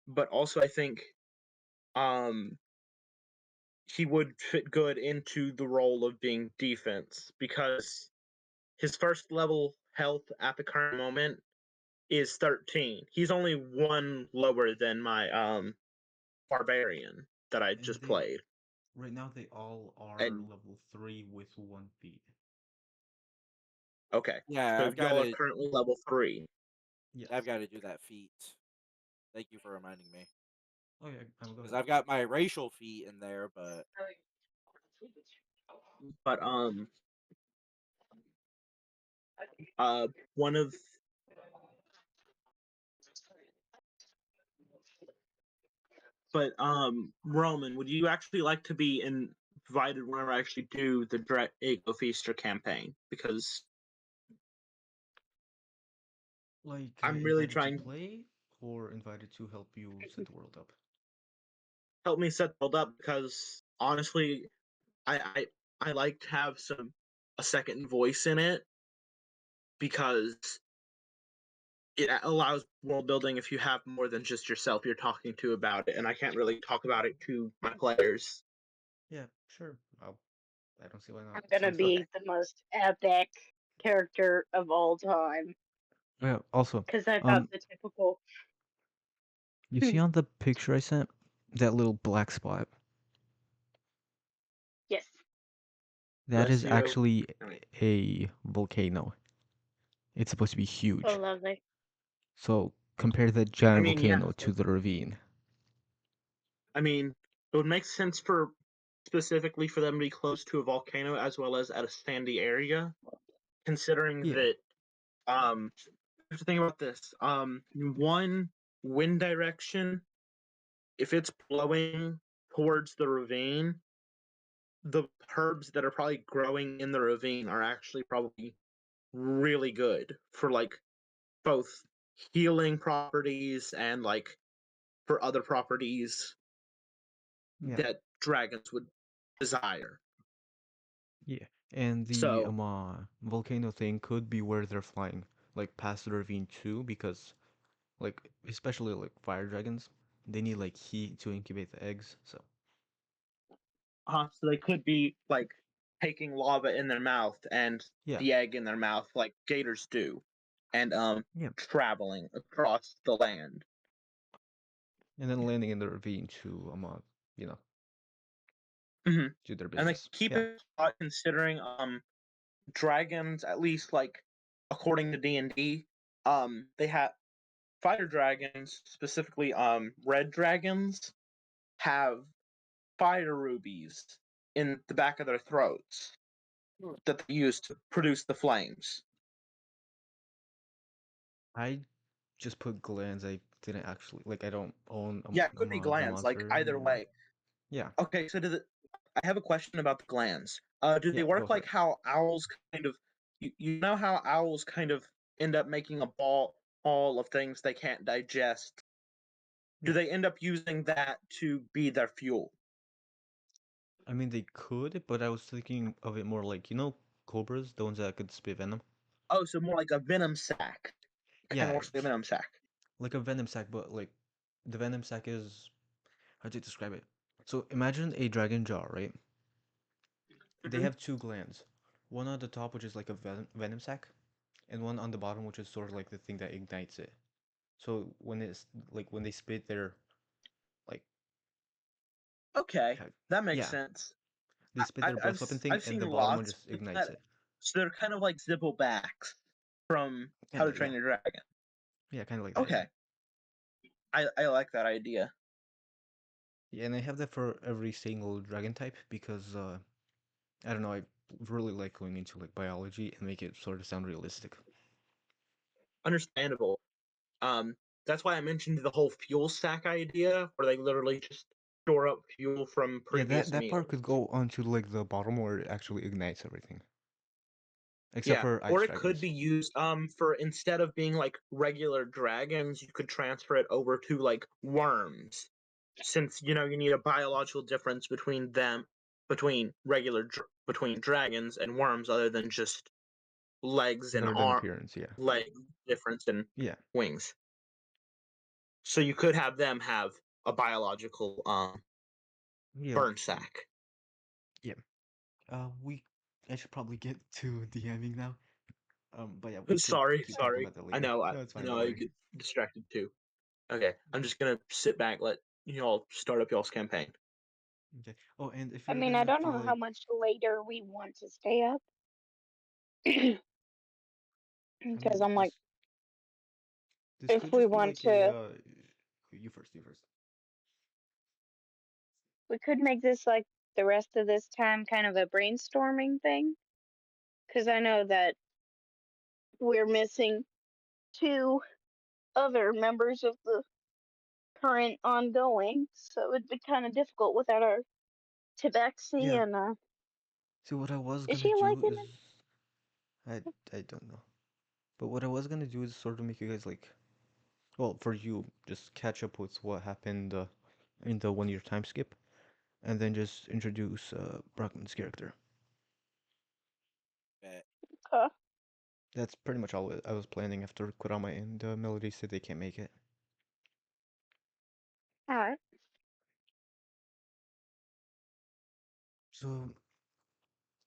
But also I think he would fit good into the role of being defense, because his first level health at the current moment is 13. He's only one lower than my barbarian that I just played. Right now they all are And level 3 with 1 feet. okay. Yeah, So I've y'all are gotta currently level 3. Yes. I've got to do that feat. Thank you for reminding me. Oh yeah, go Because ahead. I've got my racial feat in there, but But one of But Roman, would you actually like to be invited whenever I actually do the Draco Feaster campaign? Because Like I'm really invited to trying play or invited to help you set the world up? help me set the world up, because honestly, I like to have a second voice in it, because it allows world building if you have more than just yourself you're talking to about it, and I can't really talk about it to my players. Yeah, sure. I don't see why I'm not. gonna Sounds fun. be the most epic character of all time Yeah. Also, because I've got the typical. you see on the picture I sent that little black spot? Yes. That is Bless you. actually a volcano. It's supposed to be huge. Oh, lovely. So compare the giant mean, yeah. volcano to the ravine. I mean, it would make sense specifically for them to be close to a volcano as well as at a sandy area, considering Yeah. that have to think about this. One wind direction, if it's blowing towards the ravine, the herbs that are probably growing in the ravine are actually probably really good for like both healing properties and like for other properties Yeah. that dragons would desire. Yeah. And the So volcano thing could be where they're flying, like past the ravine too, because like especially like fire dragons, they need like heat to incubate the eggs. So so they could be like taking lava in their mouth and yeah. the egg in their mouth like gators do, and Yeah. traveling across the land. And then landing in the ravine to you know, Mhm. do their And like business. keep Yeah. in thought, considering dragons, at least like according to D&D, they have fire dragons, specifically red dragons, have fire rubies in the back of their throats that they use to produce the flames. I just put glands. I didn't actually like. I don't own Yeah, it could be the glands. Like monster either anymore. way. Yeah. Okay, so I have a question about the glands. Do Yeah, they go work for like it. how owls kind of? You know how owls kind of end up making a ball of things they can't digest. Do Yeah. they end up using that to be their fuel? I mean, they could, but I was thinking of it more like, cobras, the ones that could spit venom. Oh, so more like a venom sac. It kind Yeah, of works like a venom sac. like a venom sac, but like the venom sac is how to describe it. So imagine a dragon jaw, right? They Mhm. have two glands. One on the top, which is like a venom sac, and one on the bottom, which is sort of like the thing that ignites it. So when it's like when they spit their like Okay, ha- that makes yeah, sense. they spit their breath weapon thing, I've and seen the bottom one lots just with ignites that. it. So they're kind of like Zippo backs from How Kind to of, Train yeah, Your Dragon. yeah, kind of like that. Yeah. Okay, I like that idea. Yeah, and I have that for every single dragon type because I don't know, I really like going into like biology and make it sort of sound realistic. Understandable. That's why I mentioned the whole fuel stack idea, where they literally just store up fuel from Yeah, previous that part could meals. go onto like the bottom where it actually ignites everything. Except Yeah, for or ice it could dragons. be used for instead of being like regular dragons, you could transfer it over to like worms, since you need a biological difference between them, between dragons and worms, other than just legs and Other than arm appearance, yeah. leg difference and Yeah. wings. So you could have them have a biological Yeah. burn sac. Yeah. I should probably get to DMing now. But yeah, we could Sorry, keep talking sorry. about that I later. know. No, it's I fine. know. Don't I worry. get distracted too. Okay, I'm just gonna sit back, let y'all start up y'all's campaign. Okay. Oh, and if I you're mean, gonna I have don't to know how like, much later we want to stay up. I Because mean, I'm like, this if could we just be want like a to, you first, you first. we could make this like the rest of this time kind of a brainstorming thing. Because I know that we're missing two other members of the current ongoing, so it'd be kind of difficult without our Tabaxi Yeah. and So what I was is gonna she do liking is I don't know. But what I was gonna do is sort of make you guys like, well, for you, just catch up with what happened in the 1 year time skip, and then just introduce Brockman's character. Bet. it? Okay. That's pretty much all I was planning after Kurama and Melody said they can't make it. All right. So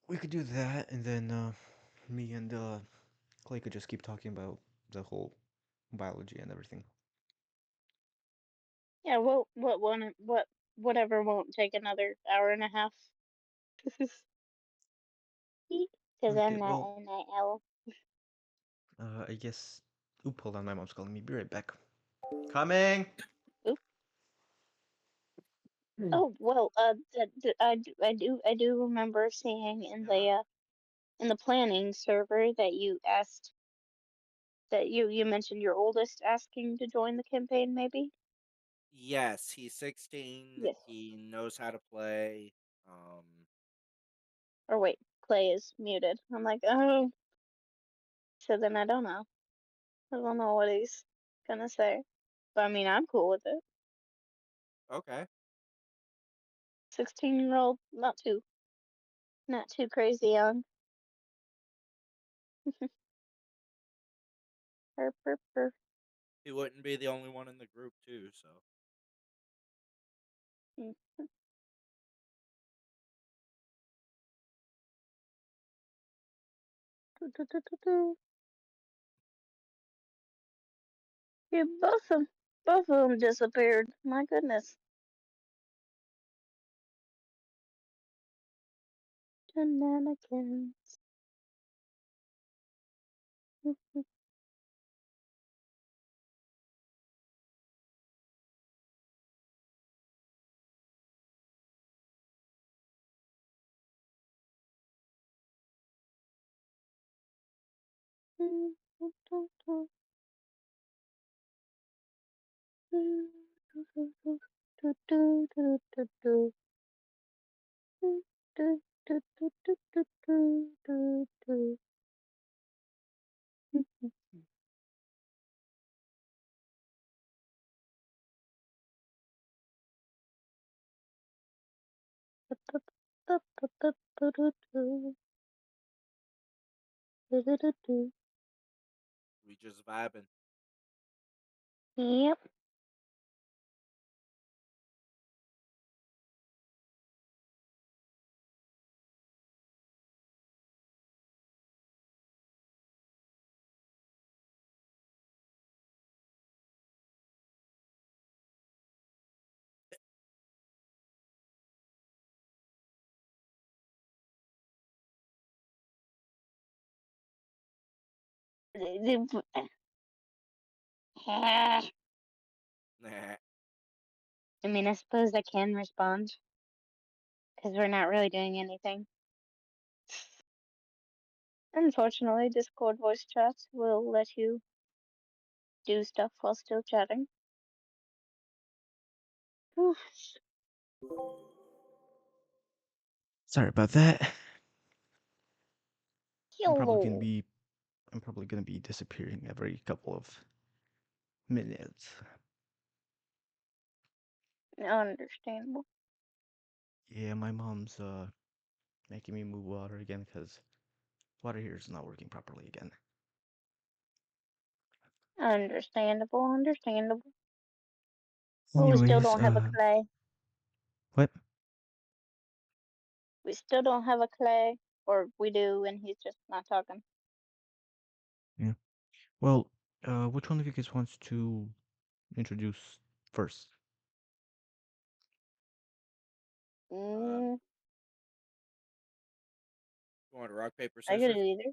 we could do that, and then me and Clay could just keep talking about the whole biology and everything. Yeah. Whatever won't take another hour and a half. Because I'm Okay, not well, a night owl. I guess. Oop, hold on, my mom's calling me. Be right back. Coming. Oop. Oh well. I do remember seeing in the planning server that you asked that you mentioned your oldest asking to join the campaign, maybe. Yes, he's 16. Yes. He knows how to play. Or wait, Clay is muted. I'm like, oh. So then I don't know. I don't know what he's gonna say. But I mean, I'm cool with it. Okay. 16-year-old, not too crazy young. Herp, herp, herp. He wouldn't be the only one in the group, too, so. Mm. Do, do, do, do, do. Yeah, both of them disappeared. My goodness. Shenanigans. We just vibing. Yep. I Nah. mean, I suppose I can respond because we're not really doing anything. Unfortunately, Discord voice chat will let you do stuff while still chatting. Oof. Sorry about that. I'm probably gonna Hello. be I'm probably gonna be disappearing every couple of minutes. Understandable. Yeah, my mom's making me move water again because water here is not working properly again. Understandable. Understandable. But we still Anyways, don't have a clay. what? We still don't have a clay. Or we do, and he's just not talking. Yeah. Well, which one of you guys wants to introduce first? Mm, You want a rock, paper, I could scissors? do either.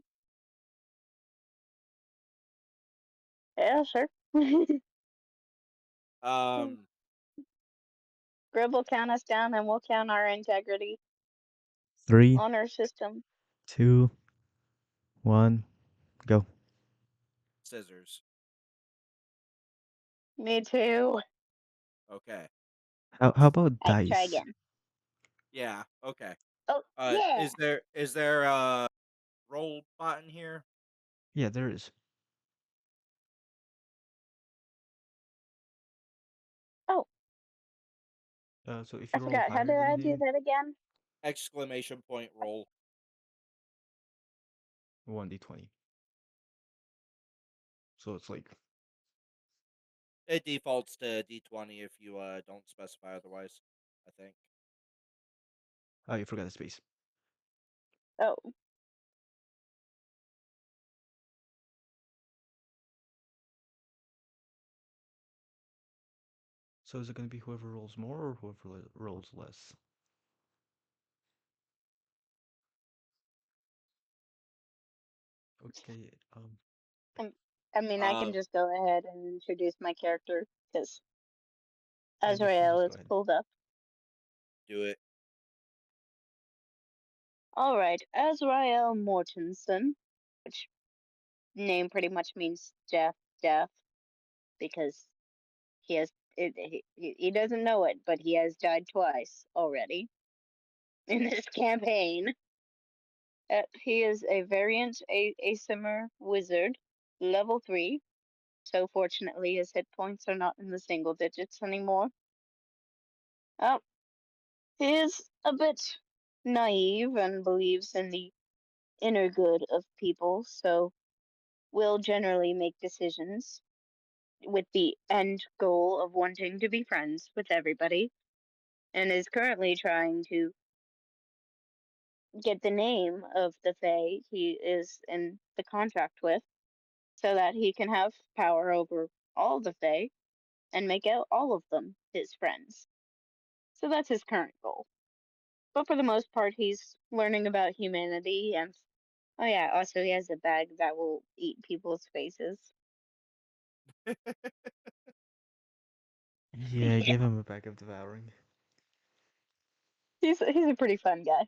Yeah, sure. Um, Grib will count us down, and we'll count our integrity 3, on our system. 2, 1, go. scissors. Me too. Okay. How about I try dice? again. Yeah. Okay. Oh, yeah. Is there a roll button here? Yeah, there is. Oh, So if I you roll forgot. How higher did than I do the that again? Exclamation point roll. 1d20. So it's like, It defaults to D20 if you don't specify otherwise, I think. oh, you forgot the space. Oh, So is it going to be whoever rolls more or whoever rolls less? Okay, I mean, I can Uh, just go ahead and introduce my character because yeah, Azrael just is go ahead. pulled up. do it. All right, Azrael Mortensen, which name pretty much means death, because he has he doesn't know it, but he has died twice already in this campaign. He is a variant Asimar wizard, level 3. So fortunately, his hit points are not in the single digits anymore. Oh, he is a bit naive and believes in the inner good of people, so will generally make decisions with the end goal of wanting to be friends with everybody, and is currently trying to get the name of the Fae he is in the contract with so that he can have power over all the Fae and make out all of them his friends. So that's his current goal. But for the most part, he's learning about humanity and, oh yeah, also he has a bag that will eat people's faces. Yeah, Yeah, give him a bag of devouring. he's a pretty fun guy.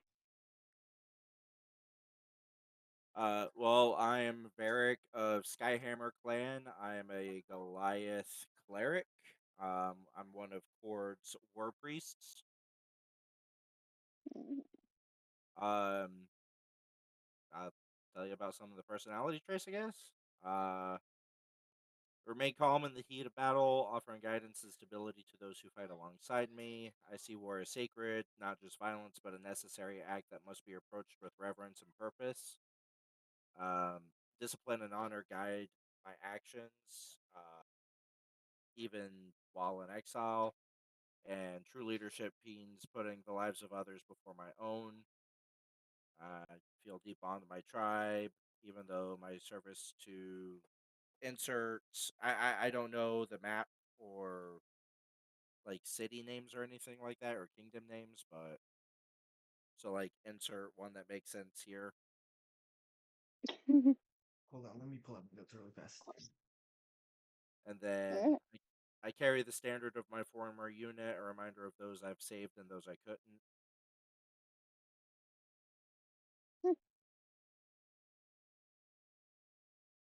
Well, I am Varric of Skyhammer Clan. I am a Goliath cleric. I'm one of Kord's war priests. Um, I'll tell you about some of the personality traits, I guess. Uh, Remain calm in the heat of battle, offering guidance and stability to those who fight alongside me. I see war as sacred, not just violence, but a necessary act that must be approached with reverence and purpose. Um, Discipline and honor guide my actions. even while in exile. And true leadership means putting the lives of others before my own. I feel deep bond with my tribe, even though my service to inserts. I don't know the map or like city names or anything like that or kingdom names, but so like insert one that makes sense here. Hold on, let me pull up notes really fast. And then I carry the standard of my former unit, a reminder of those I've saved and those I couldn't.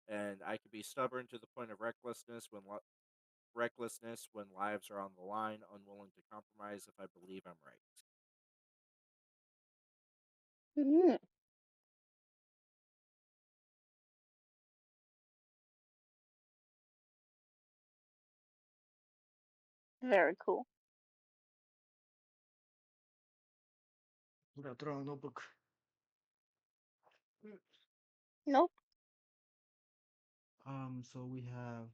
And I can be stubborn to the point of recklessness when lives are on the line, unwilling to compromise if I believe I'm right. Very cool. Without throwing notebook. Nope. So we have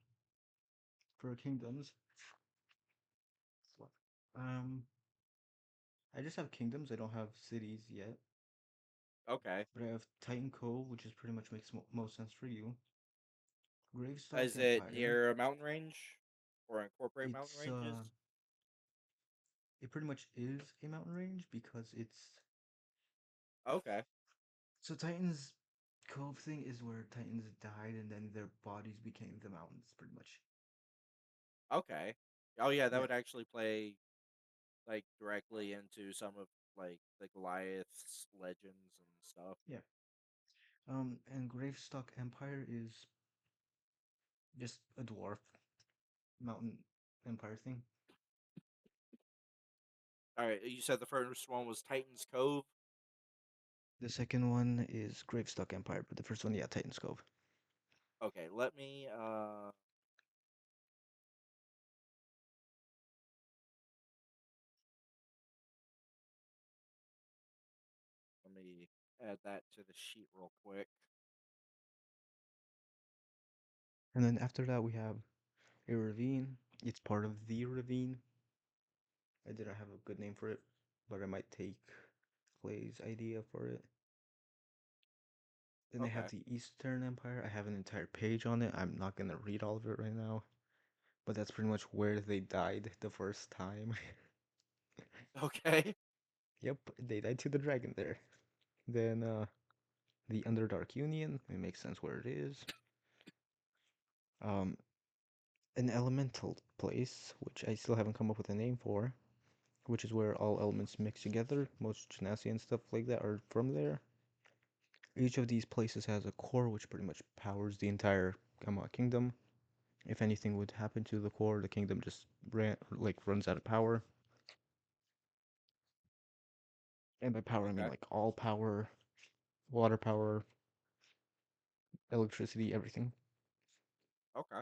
for kingdoms. Um, I just have kingdoms. I don't have cities yet. Okay. But I have Titan Cove, which is pretty much makes most sense for you. Gravestock Is it Empire. near a mountain range or incorporate mountain It's ranges? it pretty much is a mountain range because it's Okay. so Titan's Cove thing is where Titans died and then their bodies became the mountains, pretty much. Okay. Oh yeah, that Yeah. would actually play like directly into some of like the Goliath's legends and stuff. Yeah. And Gravestock Empire is just a dwarf mountain empire thing. All right, you said the first one was Titan's Cove. The second one is Gravestock Empire, but the first one, yeah, Titan's Cove. Okay, let me add that to the sheet real quick. And then after that, we have a ravine. It's part of the ravine. I didn't have a good name for it, but I might take Clay's idea for it. Then I have Okay. the Eastern Empire. I have an entire page on it. I'm not gonna read all of it right now, but that's pretty much where they died the first time. Okay. Yep, they died to the dragon there. Then the Underdark Union. It makes sense where it is. Um, an elemental place, which I still haven't come up with a name for, which is where all elements mix together. Most genasi and stuff like that are from there. Each of these places has a core which pretty much powers the entire kingdom. If anything would happen to the core, the kingdom just runs out of power. And by power, I mean Okay. like all power, water power, electricity, everything. Okay.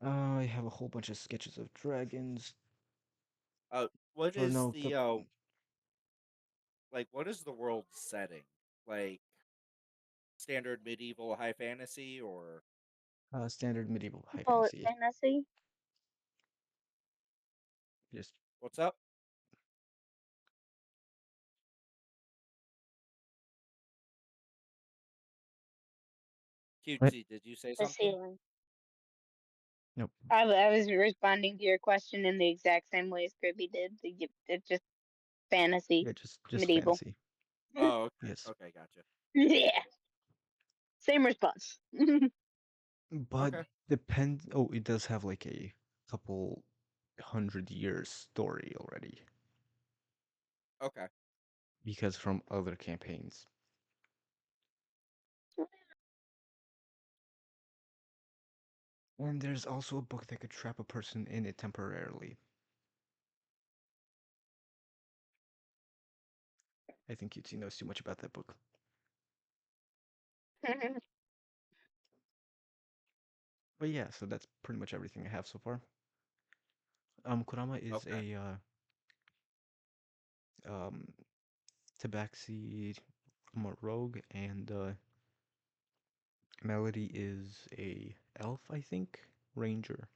I have a whole bunch of sketches of dragons. What Or is no, the what is the world setting? Like standard medieval high fantasy or standard medieval high Bullet fantasy. fantasy. Just what's up? what? Cutesy, did you say The something? ceiling. Nope. I was responding to your question in the exact same way Scribby did. It's just fantasy, Yeah, just medieval. fantasy. Oh, okay. Yes. Okay, gotcha. Yeah, same response. But Okay. depends. Oh, it does have like a couple 100 years story already Okay. because from other campaigns. And there's also a book that could trap a person in it temporarily. I think Cutesy knows too much about that book. But yeah, so that's pretty much everything I have so far. Kurama is Okay. um Tabaxi rogue, and Melody is a elf, I think, ranger.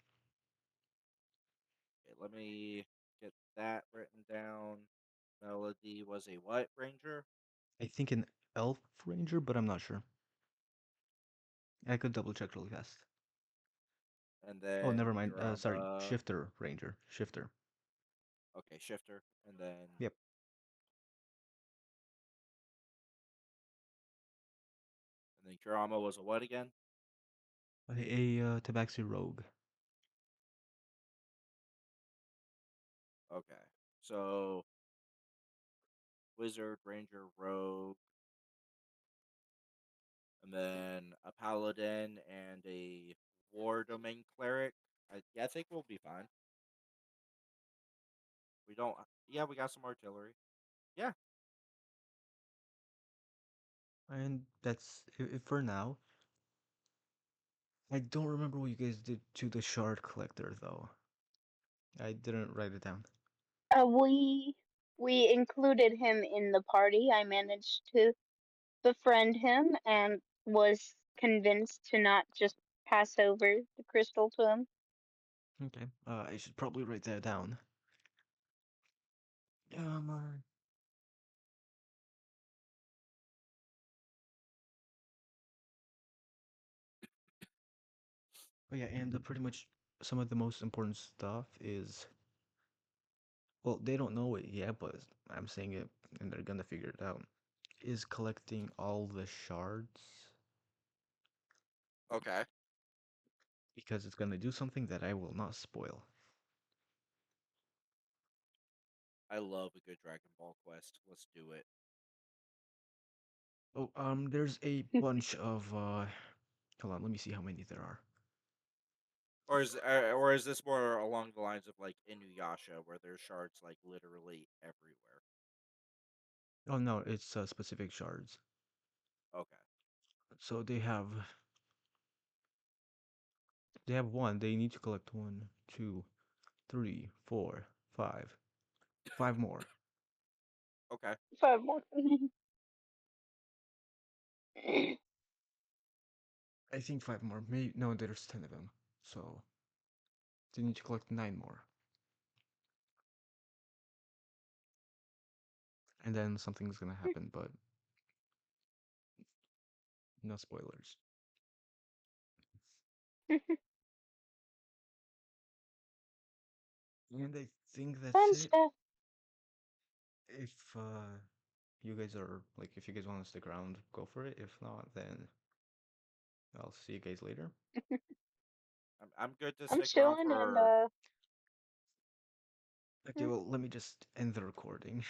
let me get that written down. Melody was a what ranger? I think an elf ranger, but I'm not sure. I could double check really fast. And Oh, then never mind. Sorry, Kurama. shifter ranger. Shifter. Okay, shifter. And then Yep. Kurama was a what again? A Tabaxi rogue. Okay. So wizard, ranger, rogue, and then a paladin and a war domain cleric. I think we'll be fine. We don't. Yeah, we got some artillery. Yeah. And that's for now. I don't remember what you guys did to the shard collector though. I didn't write it down. We included him in the party. I managed to befriend him and was convinced to not just pass over the crystal to him. Okay. I should probably write that down. Uh, Oh yeah, and pretty much some of the most important stuff is, well, they don't know it yet, but I'm saying it, and they're gonna figure it out. Is collecting all the shards Okay. because it's gonna do something that I will not spoil. I love a good Dragon Ball quest. Let's do it. Oh, there's a bunch of hold on, let me see how many there are. Or is this more along the lines of like Inuyasha, where there's shards like literally everywhere? Oh no, it's specific shards. Okay. So they have one. They need to collect one, two, three, four, five, five more. Okay. 5 more. I think five more. Maybe no, there's 10 of them. So they need to collect nine more. And then something's gonna happen, but no spoilers. And I think that's Fun it. stuff. If you guys are like, if you guys want to stick around, go for it. If not, then I'll see you guys later. I'm good to I'm stick around chilling and for. Okay, well, let me just end the recording.